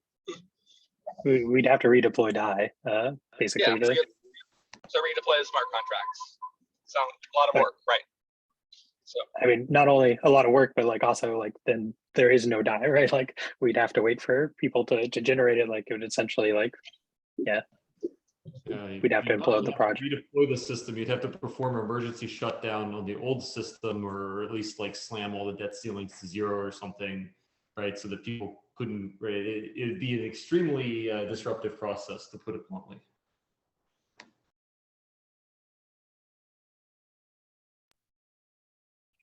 S1: We'd have to redeploy 𝘳, basically.
S11: Yeah, so redeploy the smart contracts. So a lot of work, right? So
S1: I mean, not only a lot of work, but like also like then there is no 𝘳, right? Like we'd have to wait for people to generate it. Like it would essentially like, yeah. We'd have to implode the project.
S12: Redeploy the system. You'd have to perform an emergency shutdown on the old system, or at least like slam all the debt ceilings to 0 or something, right? So that people couldn't. Right? It'd be an extremely disruptive process, to put it bluntly.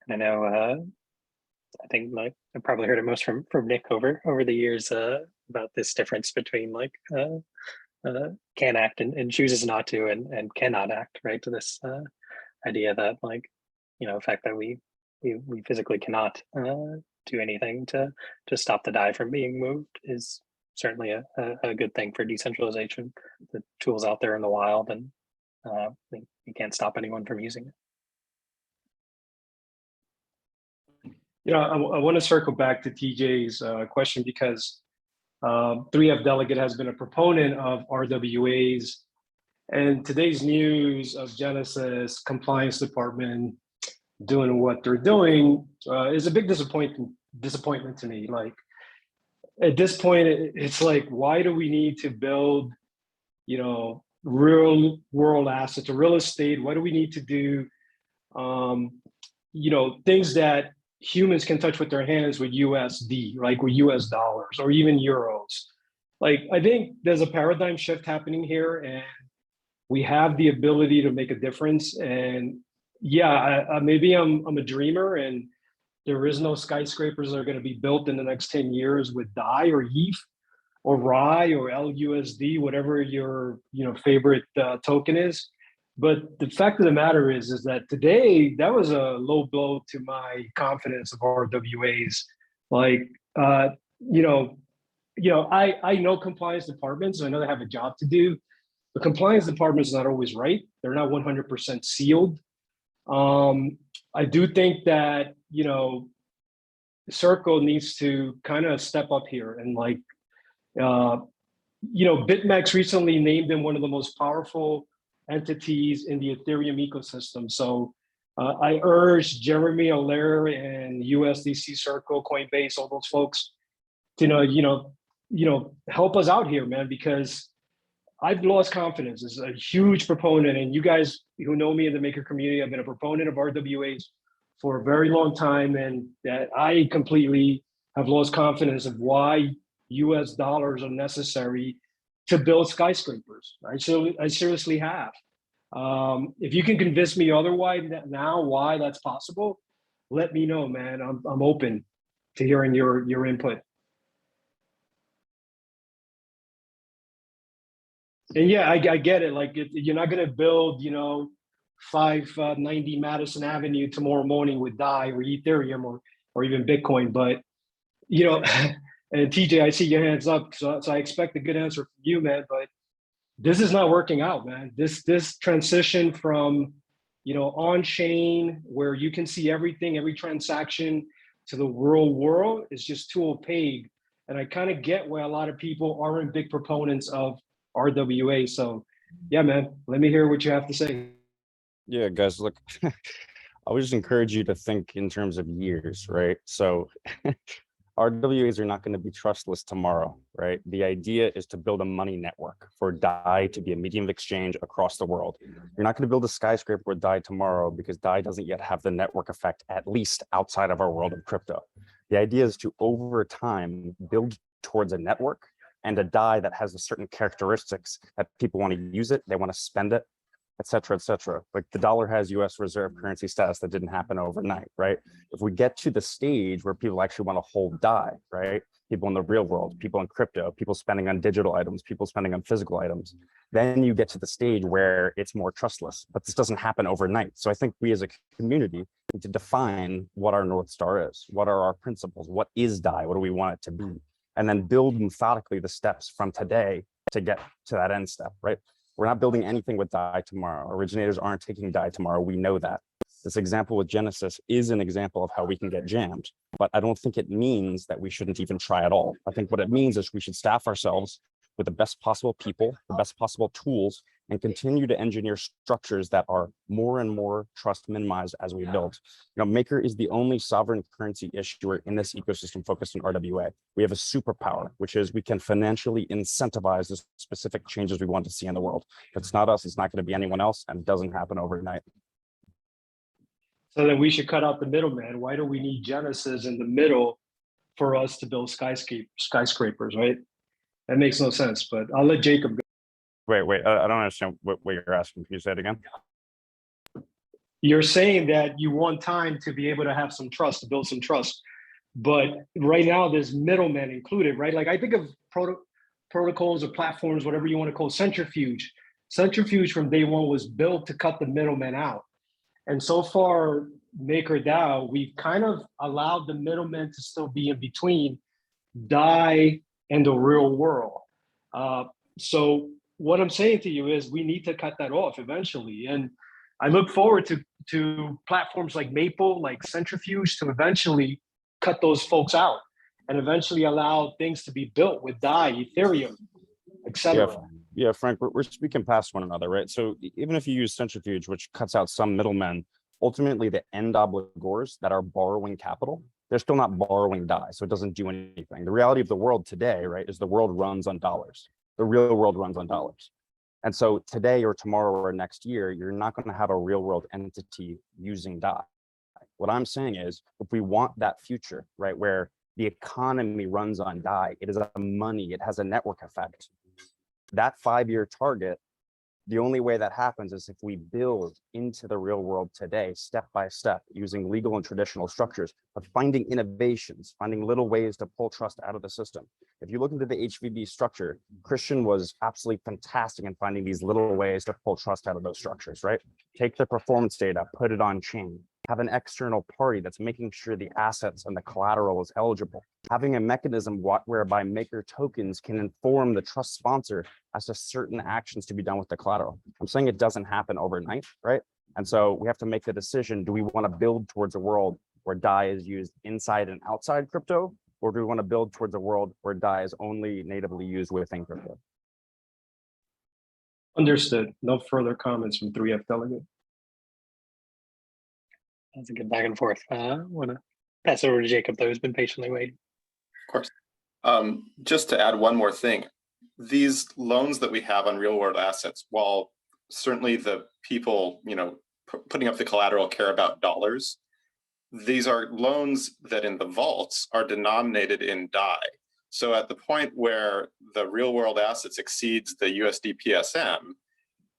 S1: I know. I think like I probably heard it most from Nick over the years about this difference between like can act and chooses not to, and cannot act, right? To this idea that like, you know, the fact that we physically cannot do anything to stop the 𝘳 from being moved is certainly a good thing for decentralization. The tools out there in the wild, and you can't stop anyone from using it.
S8: You know, I want to circle back to TJ's question, because 3F Delegate has been a proponent of RWAs, and today's news of Genesis compliance department doing what they're doing is a big disappointment to me. Like at this point, it's like, why do we need to build, you know, real world assets or real estate? Why do we need to do, you know, things that humans can touch with their hands with USD, like with US dollars or even euros? Like, I think there's a paradigm shift happening here, and we have the ability to make a difference. And yeah, maybe I'm a dreamer, and there is no skyscrapers that are going to be built in the next 10 years with 𝘳 or ETH or RAI or LUSD, whatever your favorite token is. But the fact of the matter is that today, that was a low blow to my confidence of RWAs. Like, I know compliance departments, I know they have a job to do, but compliance departments are not always right. They're not 100% sealed. I do think that, you know, Circle needs to kind of step up here and like, BitMEX recently named them one of the most powerful entities in the Ethereum ecosystem. So I urge Jeremy Allaire and USDC Circle, Coinbase, all those folks to help us out here, man, because I've lost confidence. As a huge proponent, and you guys who know me in the maker community, I've been a proponent of RWAs for a very long time, and that I completely have lost confidence of why US dollars are necessary to build skyscrapers. I seriously have. If you can convince me otherwise now why that's possible, let me know, man. I'm open to hearing your input. And yeah, I get it. Like you're not gonna build, 590 Madison Avenue tomorrow morning with DAI or Ethereum or even Bitcoin. But and TJ, I see your hands up, so I expect a good answer from you, man. But this is not working out, man. This transition from on chain where you can see everything, every transaction, to the real world is just too opaque. And I kind of get why a lot of people aren't big proponents of RWA. So yeah, man, let me hear what you have to say.
S7: Yeah, guys, look, I would just encourage you to think in terms of years, right? So RWAs are not going to be trustless tomorrow, right? The idea is to build a money network for DAI to be a medium of exchange across the world. You're not going to build a skyscraper with DAI tomorrow because DAI doesn't yet have the network effect, at least outside of our world of crypto. The idea is to, over time, build towards a network and a DAI that has a certain characteristics that people want to use it, they want to spend it, et cetera, et cetera. Like the dollar has US reserve currency status that didn't happen overnight, right? If we get to the stage where people actually want to hold DAI, right? People in the real world, people in crypto, people spending on digital items, people spending on physical items, then you get to the stage where it's more trustless, but this doesn't happen overnight. So I think we as a community need to define what our North Star is. What are our principles? What is DAI? What do we want it to be? And then build methodically the steps from today to get to that end step, right? We're not building anything with DAI tomorrow. Originators aren't taking DAI tomorrow. We know that. This example with Genesis is an example of how we can get jammed, but I don't think it means that we shouldn't even try at all. I think what it means is we should staff ourselves with the best possible people, the best possible tools, and continue to engineer structures that are more and more trust minimized as we build. Maker is the only sovereign currency issuer in this ecosystem focused on RWA. We have a superpower, which is we can financially incentivize the specific changes we want to see in the world. If it's not us, it's not going to be anyone else, and it doesn't happen overnight.
S8: So then we should cut out the middleman. Why do we need Genesis in the middle for us to build skyscrapers, right? That makes no sense, but I'll let Jacob go.
S7: Wait, I don't understand what you're asking. Can you say it again?
S8: You're saying that you want time to be able to have some trust, to build some trust. But right now there's middlemen included, right? Like I think of protocols or platforms, whatever you want to call Centrifuge. Centrifuge from day one was built to cut the middlemen out. And so far, MakerDAO, we've kind of allowed the middlemen to still be in between DAI and the real world. So what I'm saying to you is we need to cut that off eventually. And I look forward to platforms like Maple, like Centrifuge, to eventually cut those folks out and eventually allow things to be built with DAI, Ethereum, etc.
S7: Yeah, Frank, we're speaking past one another, right? So even if you use Centrifuge, which cuts out some middlemen, ultimately the end obligors that are borrowing capital, they're still not borrowing DAI, so it doesn't do anything. The reality of the world today, right, is the world runs on dollars. The real world runs on dollars. And so today or tomorrow or next year, you're not going to have a real world entity using DAI. What I'm saying is, if we want that future, right, where the economy runs on DAI, it is a money, it has a network effect. That 5-year target, the only way that happens is if we build into the real world today, step by step, using legal and traditional structures, but finding innovations, finding little ways to pull trust out of the system. If you look into the HVB structure, Christian was absolutely fantastic in finding these little ways to pull trust out of those structures, right? Take the performance data, put it on chain, have an external party that's making sure the assets and the collateral is eligible, having a mechanism whereby Maker tokens can inform the trust sponsor as to certain actions to be done with the collateral. I'm saying it doesn't happen overnight, right? And so we have to make the decision, do we want to build towards a world where DAI is used inside and outside crypto, or do we want to build towards a world where DAI is only natively used within crypto?
S8: Understood. No further comments from 3F delegate.
S1: That's a good back and forth. I want to pass over to Jacob, though, who's been patiently waiting.
S6: Of course. Just to add one more thing, these loans that we have on real world assets, while certainly the people, putting up the collateral care about dollars, these are loans that in the vaults are denominated in DAI. So at the point where the real world assets exceeds the USD PSM,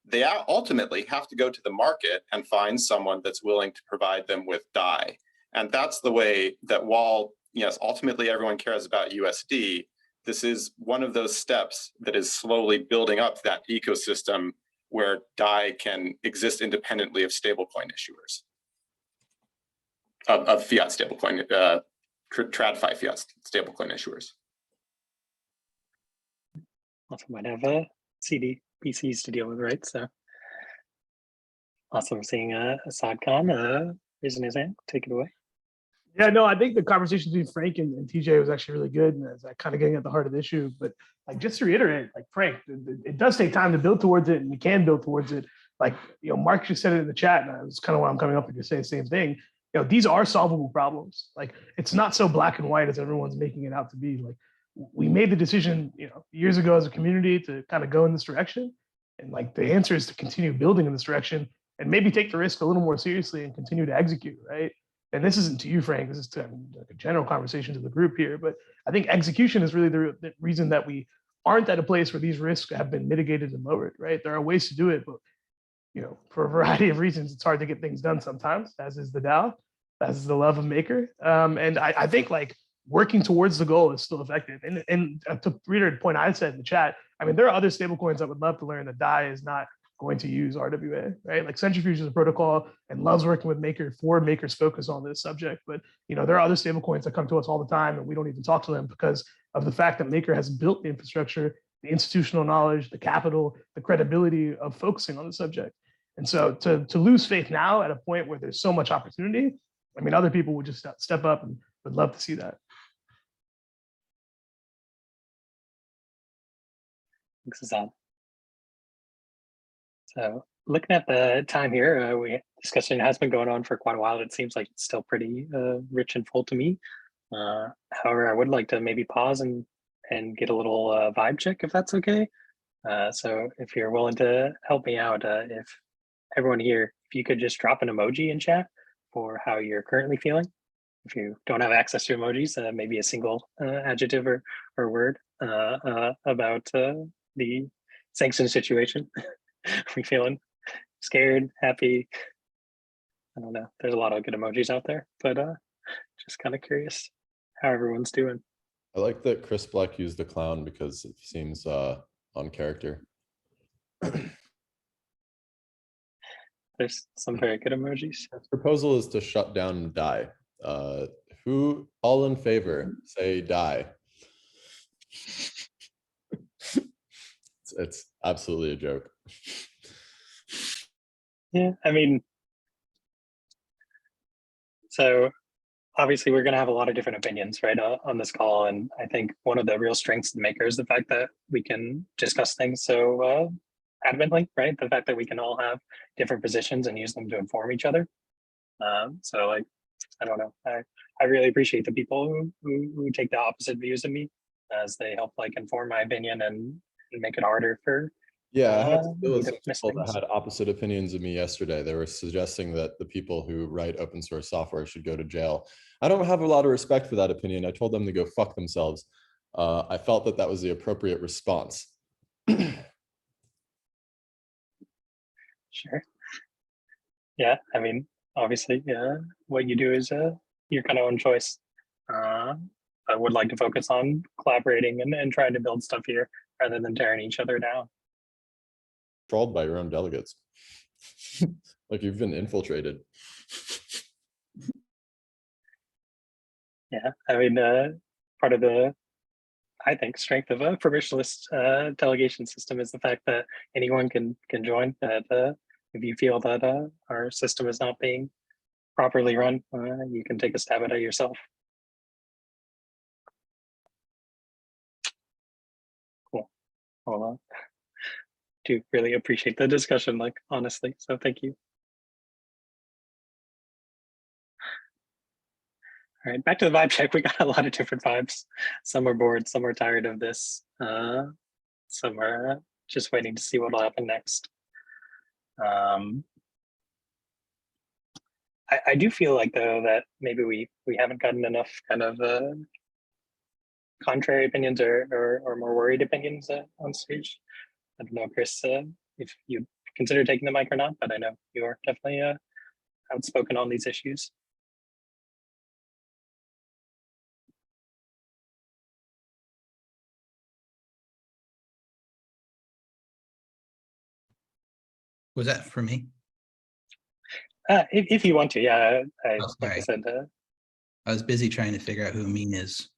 S6: they ultimately have to go to the market and find someone that's willing to provide them with DAI. And that's the way that while, yes, ultimately everyone cares about USD, this is one of those steps that is slowly building up that ecosystem where DAI can exist independently of stablecoin issuers, of fiat stablecoin, TradFi fiat stablecoin issuers.
S1: Also might have CDBCs to deal with, right? So also seeing Assad Khan raising his hand. Take it away.
S13: Yeah, no, I think the conversation between Frank and TJ was actually really good, and it's kind of getting at the heart of the issue. But like, just to reiterate, like Frank, it does take time to build towards it, and we can build towards it. Like, you know, Mark just said it in the chat, and that's kind of why I'm coming up with you saying the same thing. You know, these are solvable problems. Like, it's not so black and white as everyone's making it out to be. Like, we made the decision, you know, years ago as a community to kind of go in this direction, and like the answer is to continue building in this direction and maybe take the risk a little more seriously and continue to execute, right? And this isn't to you, Frank, this is to like a general conversation to the group here, but I think execution is really the reason that we aren't at a place where these risks have been mitigated and lowered, right? There are ways to do it, but you know, for a variety of reasons, it's hard to get things done sometimes, as is the DAO, as is the love of maker. And I think like working towards the goal is still effective. And to reiterate the point I said in the chat, I mean, there are other stablecoins that would love to learn that DAI is not going to use RWA, right? Like Centrifuge is a protocol and loves working with Maker for Maker's focus on this subject. But you know, there are other stablecoins that come to us all the time and we don't even talk to them because of the fact that Maker has built the infrastructure, the institutional knowledge, the capital, the credibility of focusing on the subject. And so to lose faith now at a point where there's so much opportunity, I mean, other people would just step up and would love to see that.
S1: Thanks, Assad. So looking at the time here, discussion has been going on for quite a while. It seems like it's still pretty rich and full to me. However, I would like to maybe pause and get a little vibe check, if that's okay. So if you're willing to help me out, if everyone here, if you could just drop an emoji in chat for how you're currently feeling. If you don't have access to emojis, maybe a single adjective or word about the sanction situation. Are we feeling scared, happy? I don't know. There's a lot of good emojis out there, but just kind of curious how everyone's doing.
S10: I like that Chris Black used the clown because it seems on character.
S1: There's some very good emojis.
S10: His proposal is to shut down DAI. Who all in favor say DAI? It's absolutely a joke.
S1: Yeah, I mean, so obviously we're going to have a lot of different opinions, right, on this call. And I think one of the real strengths of the Maker is the fact that we can discuss things so adamantly, right? The fact that we can all have different positions and use them to inform each other. So like, I don't know, I really appreciate the people who take the opposite views of me as they help like inform my opinion and make it harder for
S10: yeah, I had to deal with some
S1: miss
S10: people that
S1: things.
S10: had opposite opinions of me yesterday. They were suggesting that the people who write open source software should go to jail. I don't have a lot of respect for that opinion. I told them to go fuck themselves. I felt that that was the appropriate response.
S1: Sure. Yeah, I mean, obviously, what you do is your kind of own choice. I would like to focus on collaborating and trying to build stuff here rather than tearing each other down.
S10: Controlled by your own delegates. Like you've been infiltrated.
S1: Yeah, I mean, part of the, I think, strength of a permissionless delegation system is the fact that anyone can join. That if you feel that our system is not being properly run, you can take a stab at it yourself. Cool. Well, do really appreciate the discussion, like honestly. So thank you. All right, back to the vibe check. We got a lot of different vibes. Some are bored, some are tired of this. Some are just waiting to see what will happen next. I do feel like though that maybe we haven't gotten enough kind of contrary opinions or more worried opinions on stage. I don't know, Chris, if you'd consider taking the mic or not, but I know you are definitely outspoken on these issues.
S14: Was that for me?
S1: If you want to, yeah. Like I said,
S14: I was busy trying to figure out who Amin is.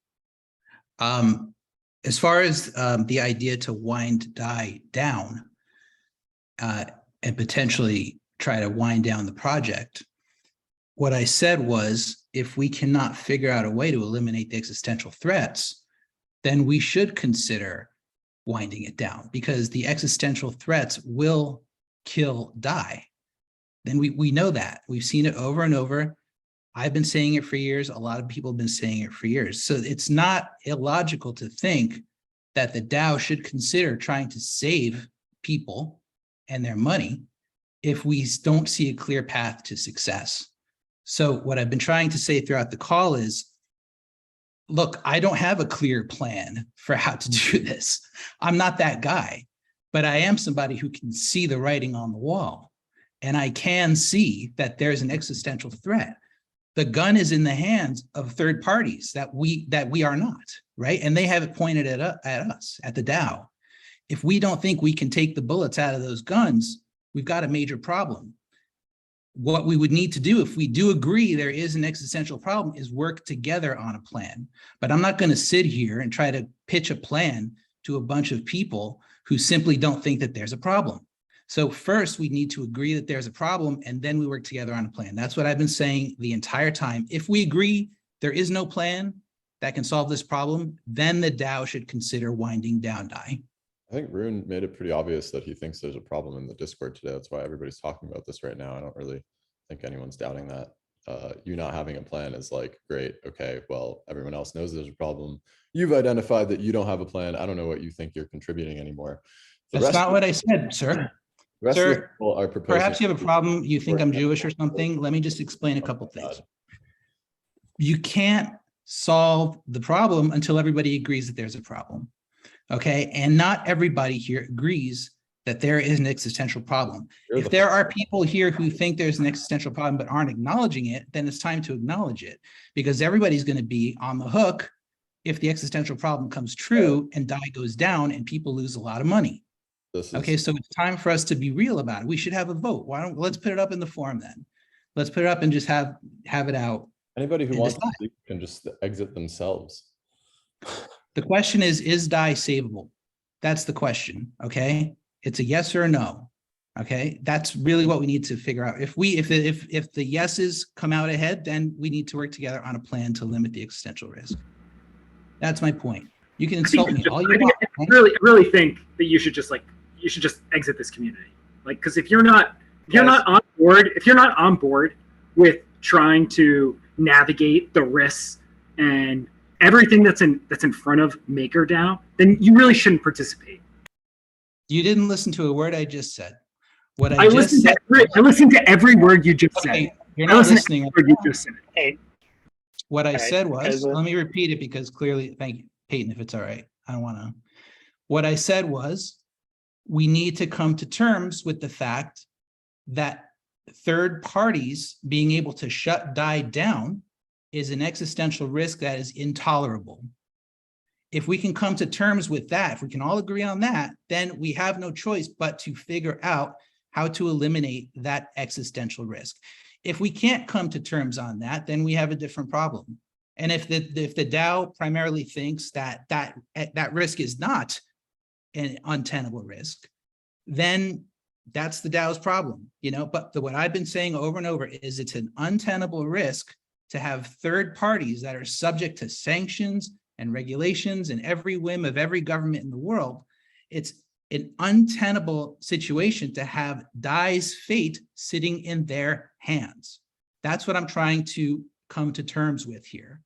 S14: As far as the idea to wind DAI down and potentially try to wind down the project, what I said was, if we cannot figure out a way to eliminate the existential threats, then we should consider winding it down, because the existential threats will kill DAI. Then we know that. We've seen it over and over. I've been saying it for years. A lot of people have been saying it for years. So it's not illogical to think that the DAO should consider trying to save people and their money if we don't see a clear path to success. So what I've been trying to say throughout the call is, look, I don't have a clear plan for how to do this. I'm not that guy, but I am somebody who can see the writing on the wall. And I can see that there's an existential threat. The gun is in the hands of third parties that we are not, right? And they have it pointed at us, at the DAO. If we don't think we can take the bullets out of those guns, we've got a major problem. What we would need to do, if we do agree there is an existential problem, is work together on a plan. But I'm not going to sit here and try to pitch a plan to a bunch of people who simply don't think that there's a problem. So first, we need to agree that there's a problem, and then we work together on a plan. That's what I've been saying the entire time. If we agree there is no plan that can solve this problem, then the DAO should consider winding down DAI.
S10: I think Rune made it pretty obvious that he thinks there's a problem in the Discord today. That's why everybody's talking about this right now. I don't really think anyone's doubting that. You not having a plan is like, great, okay, well, everyone else knows there's a problem. You've identified that you don't have a plan. I don't know what you think you're contributing anymore.
S14: That's not what I said, sir. Sir, perhaps you have a problem. You think I'm Jewish or something. Let me just explain a couple things. You can't solve the problem until everybody agrees that there's a problem. Okay, and not everybody here agrees that there is an existential problem. If there are people here who think there's an existential problem but aren't acknowledging it, then it's time to acknowledge it, because everybody's going to be on the hook if the existential problem comes true and DAI goes down and people lose a lot of money. Okay, so it's time for us to be real about it. We should have a vote. Let's put it up in the forum then. Let's put it up and just have it out.
S10: Anybody who wants to speak can just exit themselves.
S14: The question is DAI savable? That's the question, okay? It's a yes or a no, okay? That's really what we need to figure out. If the yeses come out ahead, then we need to work together on a plan to limit the existential risk. That's my point. You can insult me all you want.
S15: I really think that you should just exit this community. Like, because if you're not on board with trying to navigate the risks and everything that's in front of MakerDAO, then you really shouldn't participate.
S14: You didn't listen to a word I just said.
S15: I listened to every word you just said.
S14: You're not listening.
S15: Hey.
S14: What I said was, let me repeat it because clearly, thank you, Peyton, if it's all right. I don't want to. What I said was, we need to come to terms with the fact that third parties being able to shut DAI down is an existential risk that is intolerable. If we can come to terms with that, if we can all agree on that, then we have no choice but to figure out how to eliminate that existential risk. If we can't come to terms on that, then we have a different problem. And if the DAO primarily thinks that risk is not an untenable risk, then that's the DAO's problem, you know. But what I've been saying over and over is it's an untenable risk to have third parties that are subject to sanctions and regulations and every whim of every government in the world. It's an untenable situation to have DAI's fate sitting in their hands. That's what I'm trying to come to terms with here.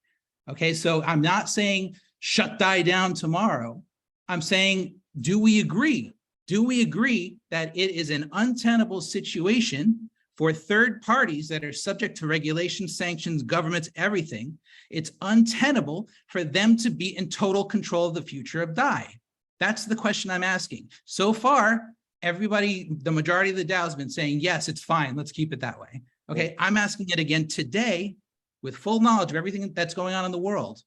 S14: Okay, so I'm not saying shut DAI down tomorrow. I'm saying, do we agree? Do we agree that it is an untenable situation for third parties that are subject to regulations, sanctions, governments, everything? It's untenable for them to be in total control of the future of DAI. That's the question I'm asking. So far, everybody, the majority of the DAO has been saying, yes, it's fine. Let's keep it that way. Okay, I'm asking it again today with full knowledge of everything that's going on in the world.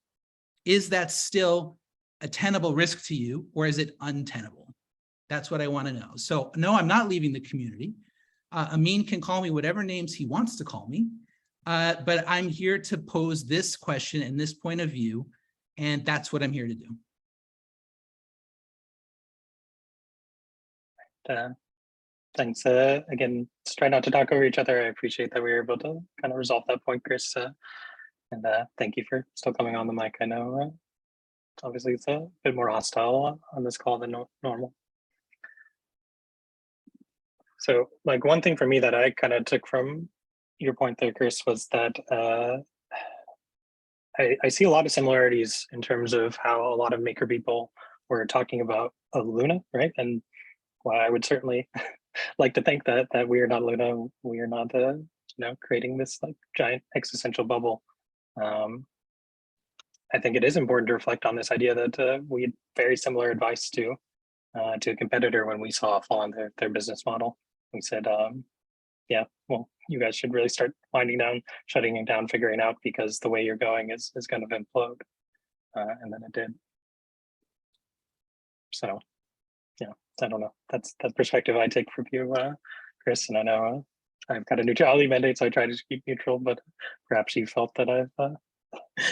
S14: Is that still a tenable risk to you, or is it untenable? That's what I want to know. So no, I'm not leaving the community. Amin can call me whatever names he wants to call me, but I'm here to pose this question and this point of view, and that's what I'm here to do.
S1: Thanks. Again, let's try not to talk over each other. I appreciate that we were able to kind of resolve that point, Chris. And thank you for still coming on the mic. I know obviously it's a bit more hostile on this call than normal. So like one thing for me that I kind of took from your point there, Chris, was that I see a lot of similarities in terms of how a lot of maker people were talking about Luna, right? And well, I would certainly like to think that we are not Luna, we are not creating this like giant existential bubble. I think it is important to reflect on this idea that we had very similar advice to a competitor when we saw a flaw in their business model. We said, yeah, well, you guys should really start winding down, shutting it down, figuring out, because the way you're going is going to implode. And then it did. So, yeah, I don't know. That's the perspective I take from you, Chris. And I know I've got a neutrality mandate, so I try to keep neutral, but perhaps you felt that I've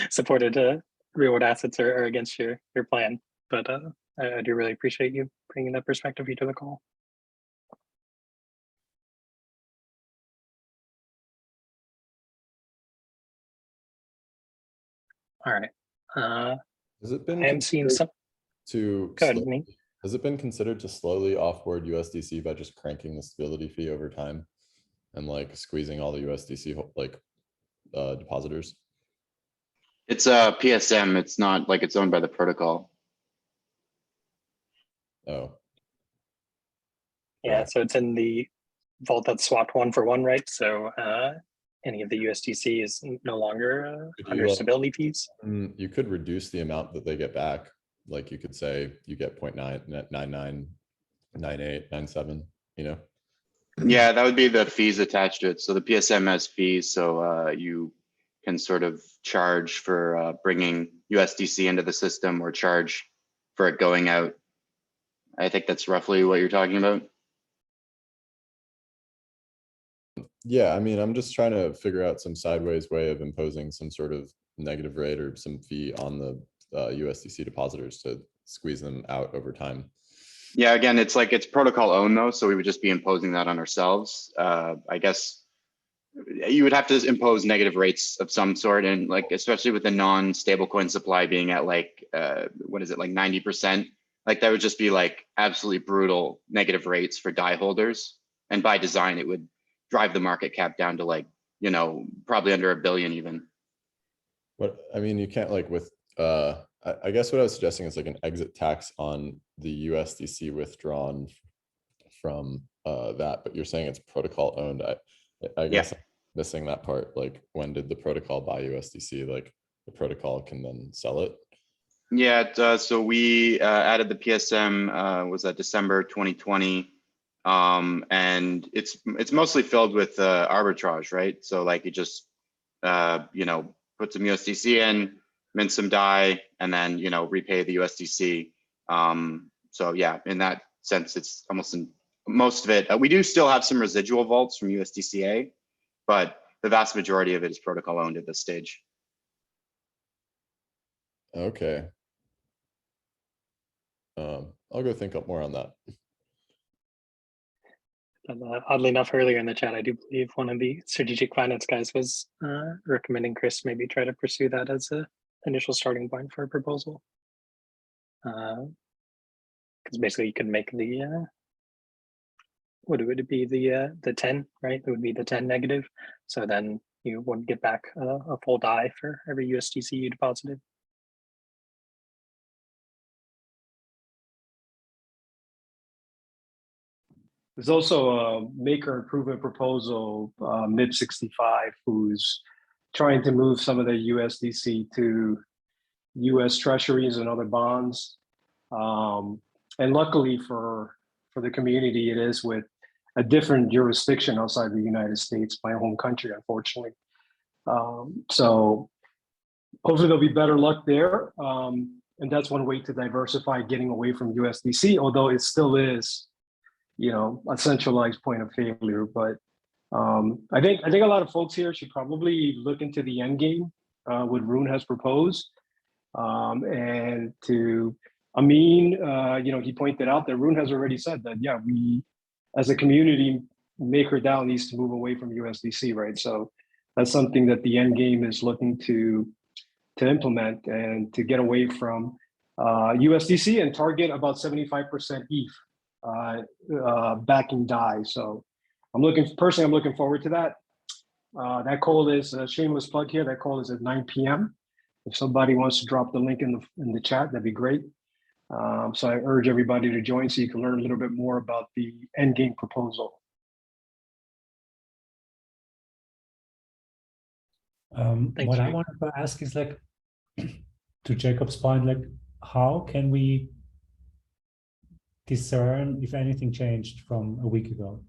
S1: supported reward assets or against your plan. But I do really appreciate you bringing that perspective to the call. All right.
S10: Has it been
S1: I am seeing some
S10: has it been considered to slowly offboard USDC by just cranking the stability fee over time and like squeezing all the USDC like depositors?
S16: It's a PSM. It's not like it's owned by the protocol.
S10: Oh.
S1: Yeah, so it's in the vault that's swapped 1-for-1, right? So any of the USDC is no longer under stability fees.
S10: You could reduce the amount that they get back. Like you could say you get 0.999, 98, 97, you know?
S16: Yeah, that would be the fees attached to it. So the PSM has fees. So you can sort of charge for bringing USDC into the system or charge for it going out. I think that's roughly what you're talking about.
S10: Yeah, I mean, I'm just trying to figure out some sideways way of imposing some sort of negative rate or some fee on the USDC depositors to squeeze them out over time.
S16: Yeah, again, it's like it's protocol owned though, so we would just be imposing that on ourselves. I guess you would have to impose negative rates of some sort, and like especially with the non-stablecoin supply being at like what is it, like 90%? Like that would just be like absolutely brutal negative rates for DAI holders, and by design it would drive the market cap down to like, you know, probably under $1 billion even.
S10: What I mean, you can't like with I guess what I was suggesting is like an exit tax on the USDC withdrawn from that, but you're saying it's protocol owned. I guess I'm missing that part. Like when did the protocol buy USDC? Like the protocol can then sell it?
S16: Yeah, so we added the PSM, was that December 2020. And it's mostly filled with arbitrage, right? So like you just, you know, put some USDC in, mint some DAI, and then, you know, repay the USDC. So yeah, in that sense, it's almost in most of it. We do still have some residual vaults from USDCA, but the vast majority of it is protocol owned at this stage.
S10: Okay. I'll go think up more on that.
S1: And, oddly enough, earlier in the chat, I do believe one of the strategic finance guys was recommending Chris maybe try to pursue that as an initial starting point for a proposal. Because basically you could make the, what would it be, the 10, right? It would be the 10 negative. So then you wouldn't get back a full DAI for every USDC you deposited.
S8: There's also a maker improvement proposal, MIP 65, who's trying to move some of their USDC to US treasuries and other bonds. And luckily for
S17: for the community it is with a different jurisdiction outside the United States, my home country, unfortunately. So hopefully there'll be better luck there. And that's one way to diversify, getting away from USDC, although it still is, you know, a centralized point of failure. But I think a lot of folks here should probably look into the end game, what Rune has proposed. And to Amin, you know, he pointed out that Rune has already said that, yeah, we as a community, MakerDAO needs to move away from USDC, right? So that's something that the end game is looking to implement and to get away from USDC and target about 75% ETH backing DAI. So I'm looking forward to that. That call is a shameless plug here. That call is at 9 p.m. If somebody wants to drop the link in the chat, that'd be great. So I urge everybody to join so you can learn a little bit more about the endgame proposal.
S18: What I wanted to ask is, like, to Jacob's point, like, how can we discern if anything changed from a week ago?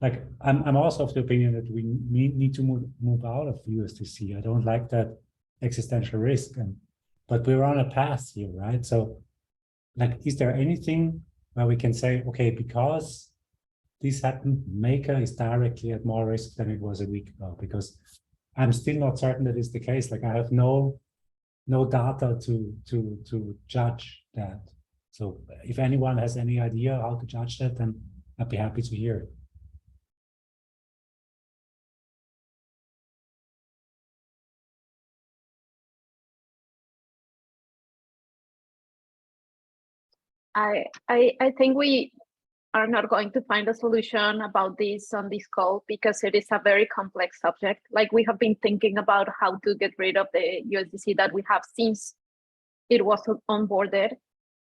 S18: Like, I'm also of the opinion that we need to move out of USDC. I don't like that existential risk, but we're on a path here, right? So, like, is there anything where we can say, okay, because this happened, Maker is directly at more risk than it was a week ago? Because I'm still not certain that is the case. Like, I have no data to judge that. So if anyone has any idea how to judge that, then I'd be happy to hear it.
S19: I think we are not going to find a solution about this on this call because it is a very complex subject. Like, we have been thinking about how to get rid of the USDC that we have since it was onboarded.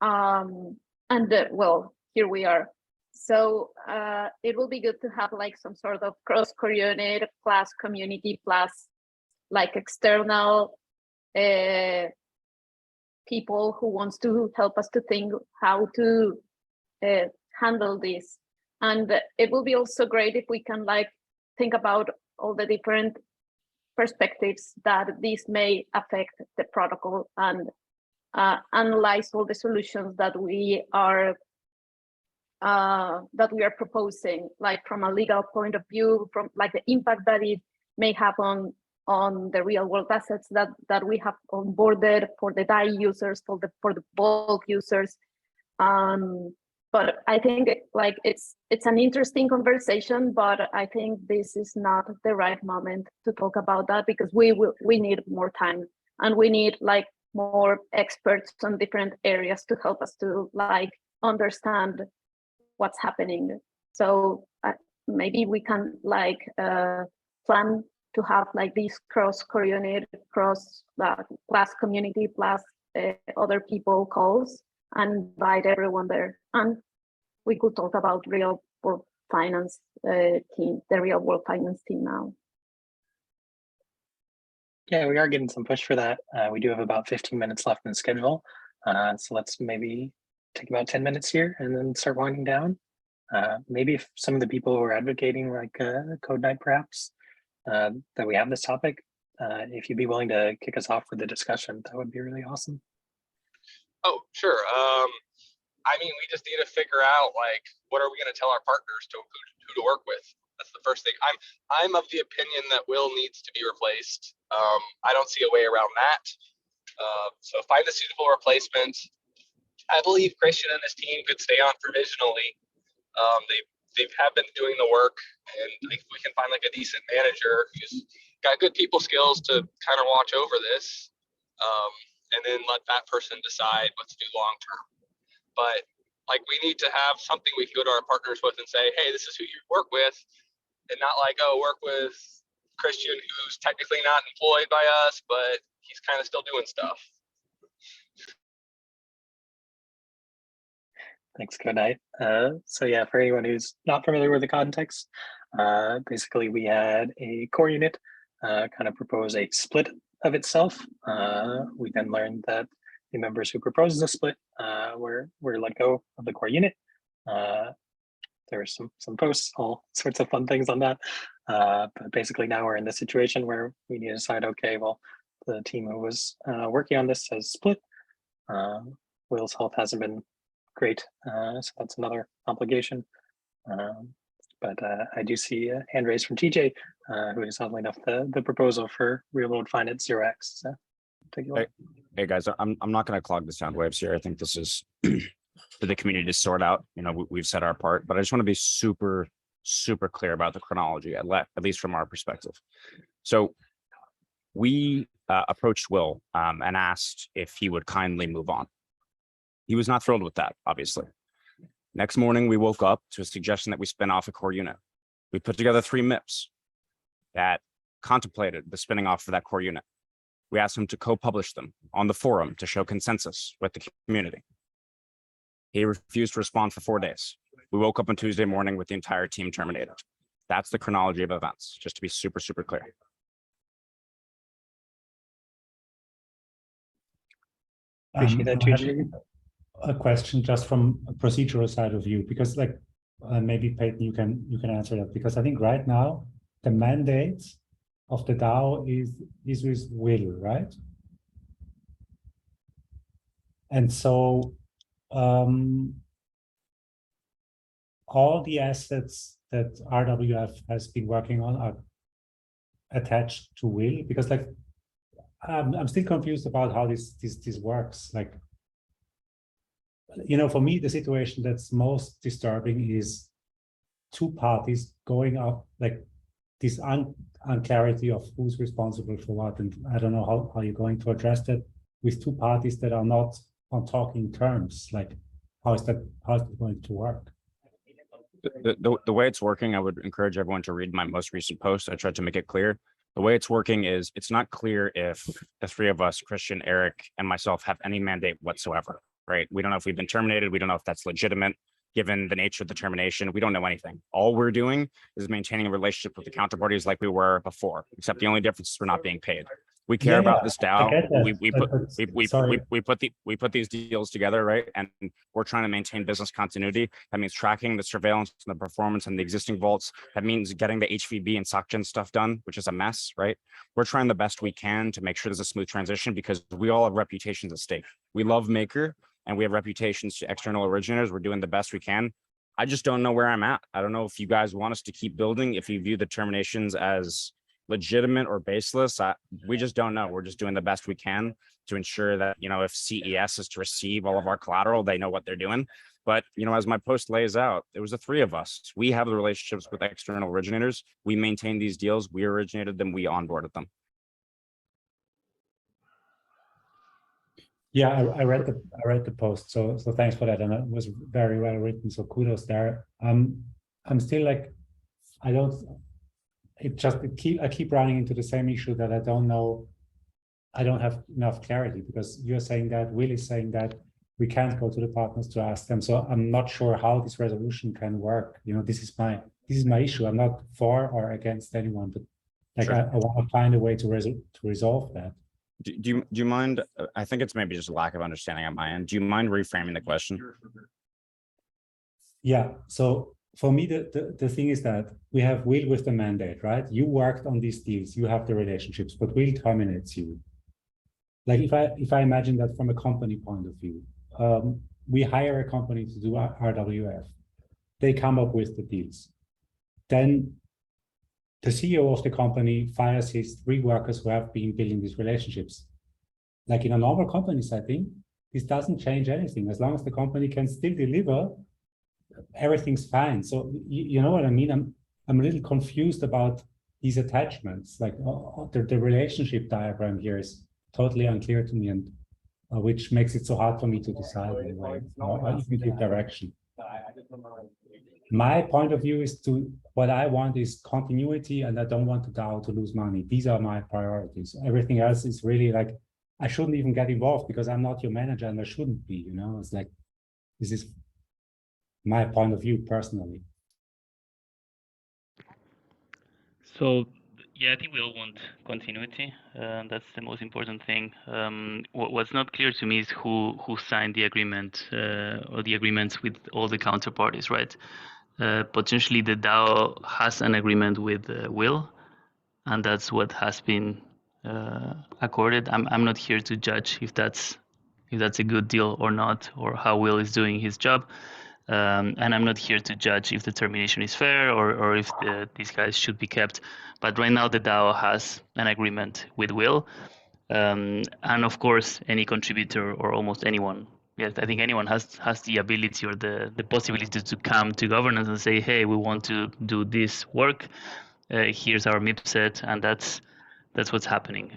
S19: Well, here we are. So it will be good to have like some sort of cross-coordinate plus community plus like external people who wants to help us to think how to handle this. And it will be also great if we can like think about all the different perspectives that this may affect the protocol and analyze all the solutions that we are proposing, like from a legal point of view, from like the impact that it may have on the real world assets that we have onboarded for the DAI users, for the bulk users. But I think like it's an interesting conversation, but I think this is not the right moment to talk about that because we need more time and we need like more experts on different areas to help us to like understand what's happening. So maybe we can like plan to have like these cross-coordinated, class community plus other people calls and invite everyone there. And we could talk about real world finance team, the real world finance team now.
S1: Yeah, we are getting some push for that. We do have about 15 minutes left in the schedule. So let's maybe take about 10 minutes here and then start winding down. Maybe if some of the people who are advocating like Code Night perhaps, that we have this topic, if you'd be willing to kick us off with the discussion, that would be really awesome.
S11: Oh, sure. I mean, we just need to figure out like, what are we going to tell our partners to who to work with? That's the first thing. I'm of the opinion that Will needs to be replaced. I don't see a way around that. So find a suitable replacement. I believe Christian and his team could stay on provisionally. They have been doing the work, and if we can find like a decent manager who's got good people skills to kind of watch over this, and then let that person decide what to do long term. But like, we need to have something we can go to our partners with and say, hey, this is who you work with, and not like, oh, work with Christian who's technically not employed by us, but he's kind of still doing stuff.
S1: Thanks, Good Night. So yeah, for anyone who's not familiar with the context, basically we had a core unit kind of propose a split of itself. We then learned that the members who proposed the split were let go of the core unit. There were some posts, all sorts of fun things on that. But basically now we're in the situation where we need to decide, okay, well, the team who was working on this has split. Will's health hasn't been great, so that's another obligation. But I do see a hand raised from TJ, who is oddly enough the proposal for real world finance 0x. So take it away.
S7: Hey guys, I'm not going to clog the sound waves here. I think this is for the community to sort out. You know, we've said our part, but I just want to be super clear about the chronology, at least from our perspective. So we approached Will and asked if he would kindly move on. He was not thrilled with that, obviously. Next morning, we woke up to a suggestion that we spin off a core unit. We put together 3 MIPs that contemplated the spinning off of that core unit. We asked him to co-publish them on the forum to show consensus with the community. He refused to respond for 4 days. We woke up on Tuesday morning with the entire team terminated. That's the chronology of events, just to be super clear.
S1: Appreciate that, TJ.
S18: A question just from a procedural side of view, because like maybe Peyton, you can answer that, because I think right now the mandate of the DAO is with Will, right? And so all the assets that RWF has been working on are attached to Will, because like I'm still confused about how this works. Like, you know, for me, the situation that's most disturbing is 2 parties going up, like this unclarity of who's responsible for what, and I don't know how you're going to address that with 2 parties that are not on talking terms. Like, how is that going to work?
S7: The way it's working, I would encourage everyone to read my most recent post. I tried to make it clear. The way it's working is it's not clear if the 3 of us, Christian, Eric, and myself, have any mandate whatsoever, right? We don't know if we've been terminated. We don't know if that's legitimate, given the nature of the termination. We don't know anything. All we're doing is maintaining a relationship with the counterparties like we were before, except the only difference is we're not being paid. We care about this DAO. We put these deals together, right? And we're trying to maintain business continuity. That means tracking the surveillance and the performance and the existing vaults. That means getting the HVB and SocGen stuff done, which is a mess, right? We're trying the best we can to make sure there's a smooth transition, because we all have reputations at stake. We love Maker and we have reputations to external originators. We're doing the best we can. I just don't know where I'm at. I don't know if you guys want us to keep building, if you view the terminations as legitimate or baseless. We just don't know. We're just doing the best we can to ensure that, you know, if CES is to receive all of our collateral, they know what they're doing. But, you know, as my post lays out, it was the 3 of us. We have the relationships with external originators. We maintain these deals. We originated them. We onboarded them.
S18: Yeah, I read the post, so thanks for that, and it was very well written. So kudos there. I'm still like, I keep running into the same issue that I don't know. I don't have enough clarity, because you're saying that, Will is saying that we can't go to the partners to ask them. So I'm not sure how this resolution can work. You know, this is my issue. I'm not for or against anyone, but like sure. I want to find a way to resolve that.
S7: Do you mind? I think it's maybe just a lack of understanding on my end. Do you mind reframing the question?
S18: Yeah. So for me, the thing is that we have Will with the mandate, right? You worked on these deals, you have the relationships, but Will terminates you. Like if I imagine that from a company point of view, we hire a company to do RWF. They come up with the deals. Then the CEO of the company fires his 3 workers who have been building these relationships. Like in a normal company setting, this doesn't change anything. As long as the company can still deliver, everything's fine. So you know what I mean? I'm a little confused about these attachments. Like the relationship diagram here is totally unclear to me, and which makes it so hard for me to decide anyway, or even give direction. My point of view is what I want is continuity, and I don't want the DAO to lose money. These are my priorities. Everything else is really like, I shouldn't even get involved because I'm not your manager and I shouldn't be, you know, it's like, this is my point of view personally.
S5: So Yeah, I think we all want continuity. That's the most important thing. What's not clear to me is who signed the agreement or the agreements with all the counterparties, right? Potentially the DAO has an agreement with Will, and that's what has been accorded. I'm not here to judge if that's a good deal or not, or how Will is doing his job. And I'm not here to judge if the termination is fair or if these guys should be kept. But right now the DAO has an agreement with Will. And of course, any contributor or almost anyone, yes, I think anyone has the ability or the possibility to come to governance and say, hey, we want to do this work. Here's our MIP set, and that's what's happening.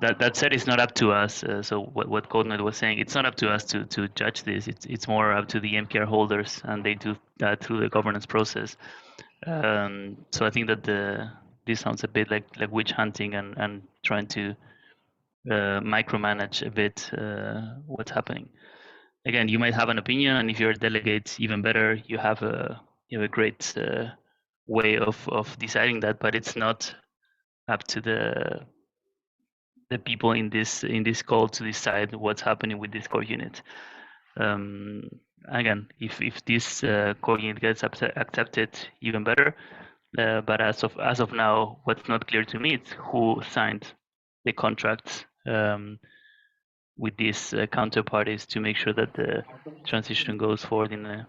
S5: That said, it's not up to us. So what 𝘰𝘓𝘦 was saying, it's not up to us to judge this. It's more up to the MKR holders, and they do that through the governance process. So I think that this sounds a bit like witch hunting and trying to micromanage a bit what's happening. Again, you might have an opinion, and if you're a delegate, even better. You have a great way of deciding that, but it's not up to the people in this call to decide what's happening with this core unit. Again, if this core unit gets accepted, even better. But as of now, what's not clear to me is who signed the contracts with these counterparties to make sure that the transition goes forward in a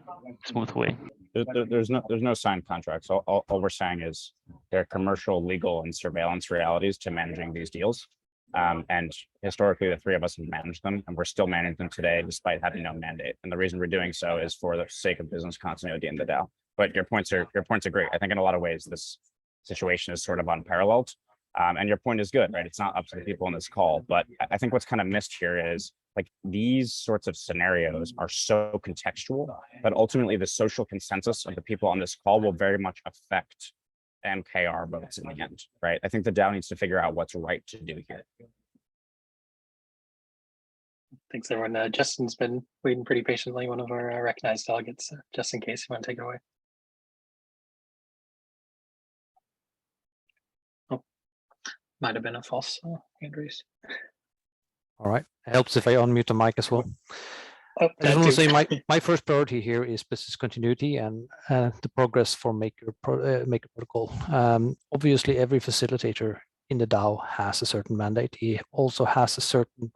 S5: smooth way.
S7: There's no signed contracts. All we're saying is there are commercial, legal, and surveillance realities to managing these deals. And historically, the three of us have managed them, and we're still managing them today despite having no mandate. And the reason we're doing so is for the sake of business continuity in the DAO. But your points are great. I think in a lot of ways, this situation is sort of unparalleled. And your point is good, right? It's not up to the people on this call, but I think what's kind of missed here is like these sorts of scenarios are so contextual, but ultimately the social consensus of the people on this call will very much affect MKR votes in the end, right? I think the DAO needs to figure out what's right to do here.
S1: Thanks, everyone. Justin's been waiting pretty patiently, one of our recognized delegates, just in case you want to take it away. Oh, might have been a false hand raise.
S20: All right, it helps if I unmute the mic as well.
S1: Oh,
S20: I just want to say my first priority here is business continuity and the progress for Maker protocol. Obviously, every facilitator in the DAO has a certain mandate. He also has a certain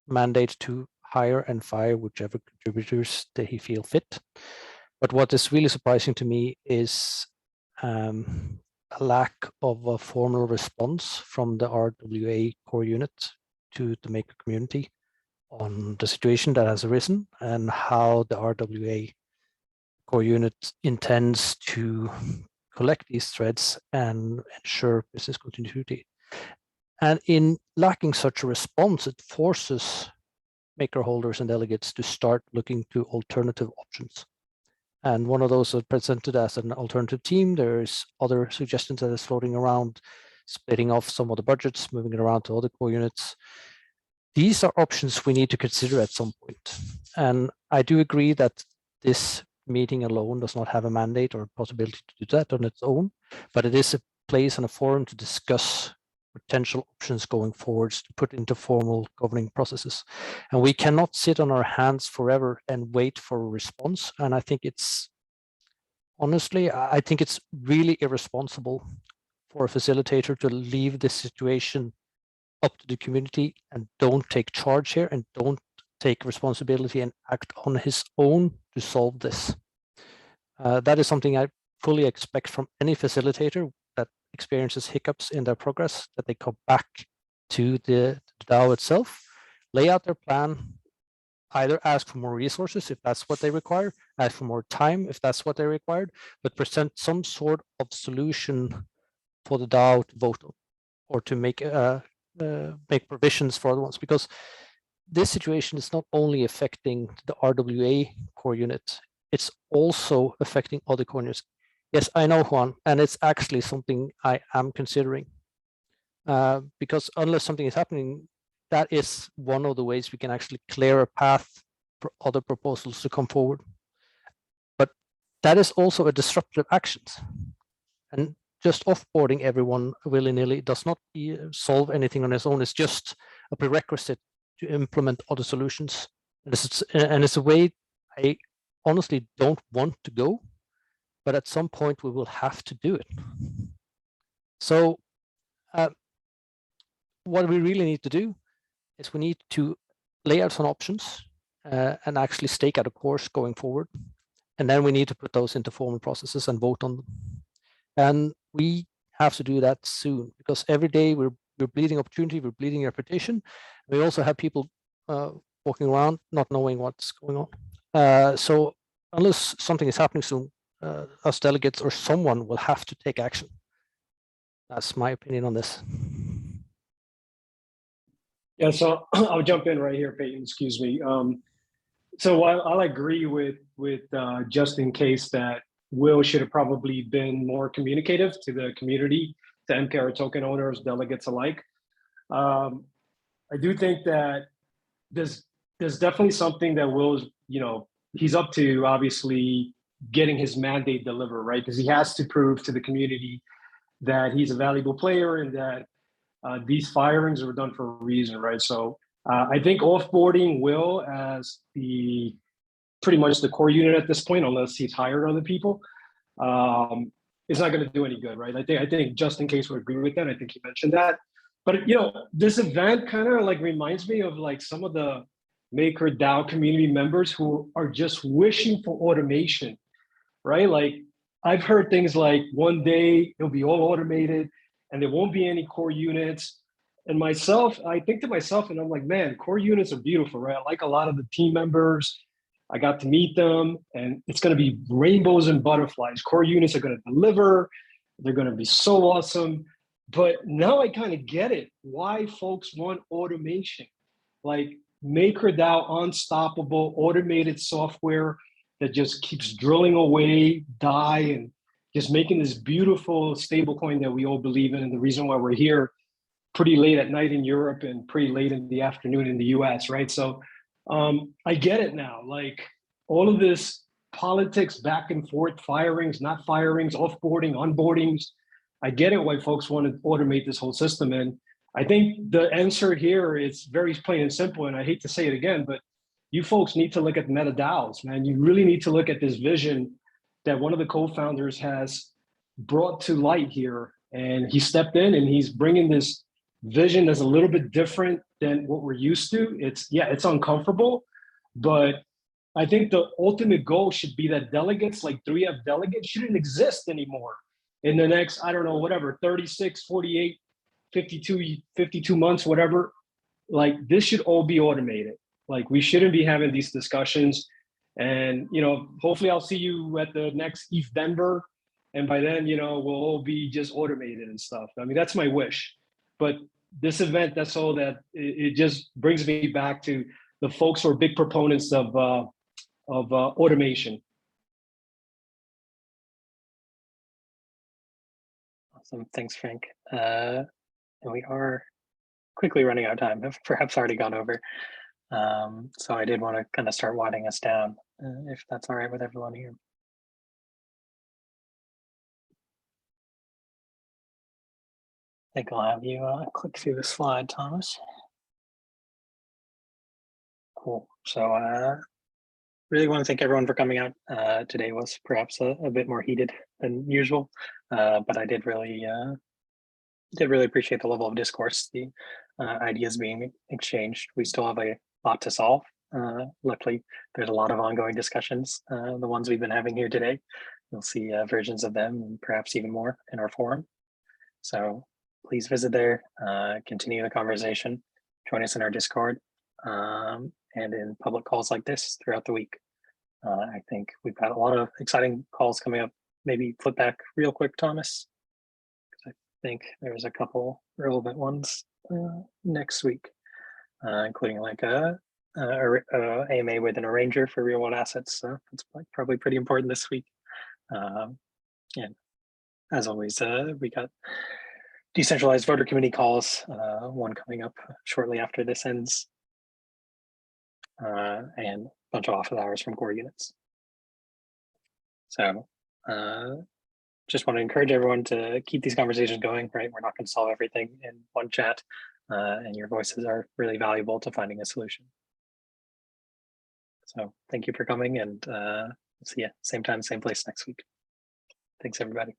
S20: mandate to hire and fire whichever contributors that he feel fit. But what is really surprising to me is a lack of a formal response from the RWA core unit to the Maker community on the situation that has arisen and how the RWA core unit intends to collect these threads and ensure business continuity. And in lacking such a response, it forces Maker holders and delegates to start looking to alternative options. And one of those are presented as an alternative team. There's other suggestions that is floating around, splitting off some of the budgets, moving it around to other core units. These are options we need to consider at some point. And I do agree that this meeting alone does not have a mandate or a possibility to do that on its own, but it is a place and a forum to discuss potential options going forwards to put into formal governing processes. And we cannot sit on our hands forever and wait for a response. And I think it's, honestly, I think it's really irresponsible for a facilitator to leave this situation up to the community and don't take charge here and don't take responsibility and act on his own to solve this. That is something I fully expect from any facilitator that experiences hiccups in their progress, that they come back to the DAO itself, lay out their plan, either ask for more resources if that's what they require, ask for more time if that's what they required, but present some sort of solution for the DAO to vote on or to make provisions for other ones, because this situation is not only affecting the RWA core unit, it's also affecting other core units. Yes, I know, Juan, and it's actually something I am considering because unless something is happening, that is one of the ways we can actually clear a path for other proposals to come forward. But that is also a disruptive action. And just offboarding everyone willy-nilly does not solve anything on its own. It's just a prerequisite to implement other solutions. And it's a way I honestly don't want to go, but at some point we will have to do it. So what we really need to do is we need to lay out some options and actually stake out a course going forward. And then we need to put those into formal processes and vote on them. And we have to do that soon, because every day we're bleeding opportunity, we're bleeding reputation. We also have people walking around not knowing what's going on. So unless something is happening soon, us delegates or someone will have to take action. That's my opinion on this.
S17: Yeah, so I'll jump in right here, Peyton, excuse me. So while I'll agree with just in case that Will should have probably been more communicative to the community, to MKR token owners, delegates alike. I do think that there's definitely something that Will's, he's up to, obviously getting his mandate delivered, right? Because he has to prove to the community that he's a valuable player and that these firings were done for a reason, right? So I think offboarding Will as pretty much the core unit at this point, unless he's hired other people, is not going to do any good, right? I think just in case we agree with that, I think he mentioned that. But this event kind of like reminds me of like some of the MakerDAO community members who are just wishing for automation, right? Like I've heard things like one day it'll be all automated and there won't be any core units. And I think to myself, and I'm like, man, core units are beautiful, right? I like a lot of the team members. I got to meet them, and it's going to be rainbows and butterflies. Core units are going to deliver. They're going to be so awesome. But now I kind of get it, why folks want automation. Like MakerDAO, unstoppable, automated software that just keeps drilling away, DAI, and just making this beautiful stablecoin that we all believe in. And the reason why we're here pretty late at night in Europe and pretty late in the afternoon in the US, right? So I get it now. Like all of this politics back and forth, firings, not firings, offboarding, onboardings. I get it why folks want to automate this whole system. And I think the answer here is very plain and simple. And I hate to say it again, but you folks need to look at MetaDAOs, man. You really need to look at this vision that one of the co-founders has brought to light here. And he stepped in and he's bringing this vision that's a little bit different than what we're used to. It's uncomfortable, but I think the ultimate goal should be that delegates, like 3F delegates, shouldn't exist anymore in the next, 36, 48, 52 months, whatever. Like this should all be automated. Like we shouldn't be having these discussions. And, hopefully I'll see you at the next ETH Denver. And by then, we'll all be just automated and stuff. I mean, that's my wish. But this event, that's all that it just brings me back to the folks who are big proponents of automation.
S1: Awesome, thanks, Frank. And we are quickly running out of time. Have perhaps already gone over. So I did want to kind of start winding us down, if that's all right with everyone here. I think I'll have you click through the slide, Thomas. Cool. So really want to thank everyone for coming out. Today was perhaps a bit more heated than usual, but I did really appreciate the level of discourse, the ideas being exchanged. We still have a lot to solve. Luckily, there's a lot of ongoing discussions, the ones we've been having here today. You'll see versions of them and perhaps even more in our forum. So please visit there, continue the conversation, join us in our Discord, and in public calls like this throughout the week. I think we've got a lot of exciting calls coming up. Maybe flip back real quick, Thomas, because I think there's a couple relevant ones next week, including like a AMA with an arranger for real world assets. So that's probably pretty important this week. And as always, we got decentralized voter committee calls, one coming up shortly after this ends, and a bunch of office hours from core units. So just want to encourage everyone to keep these conversations going, right? We're not going to solve everything in one chat, and your voices are really valuable to finding a solution. So thank you for coming, and see you same time, same place next week. Thanks, everybody.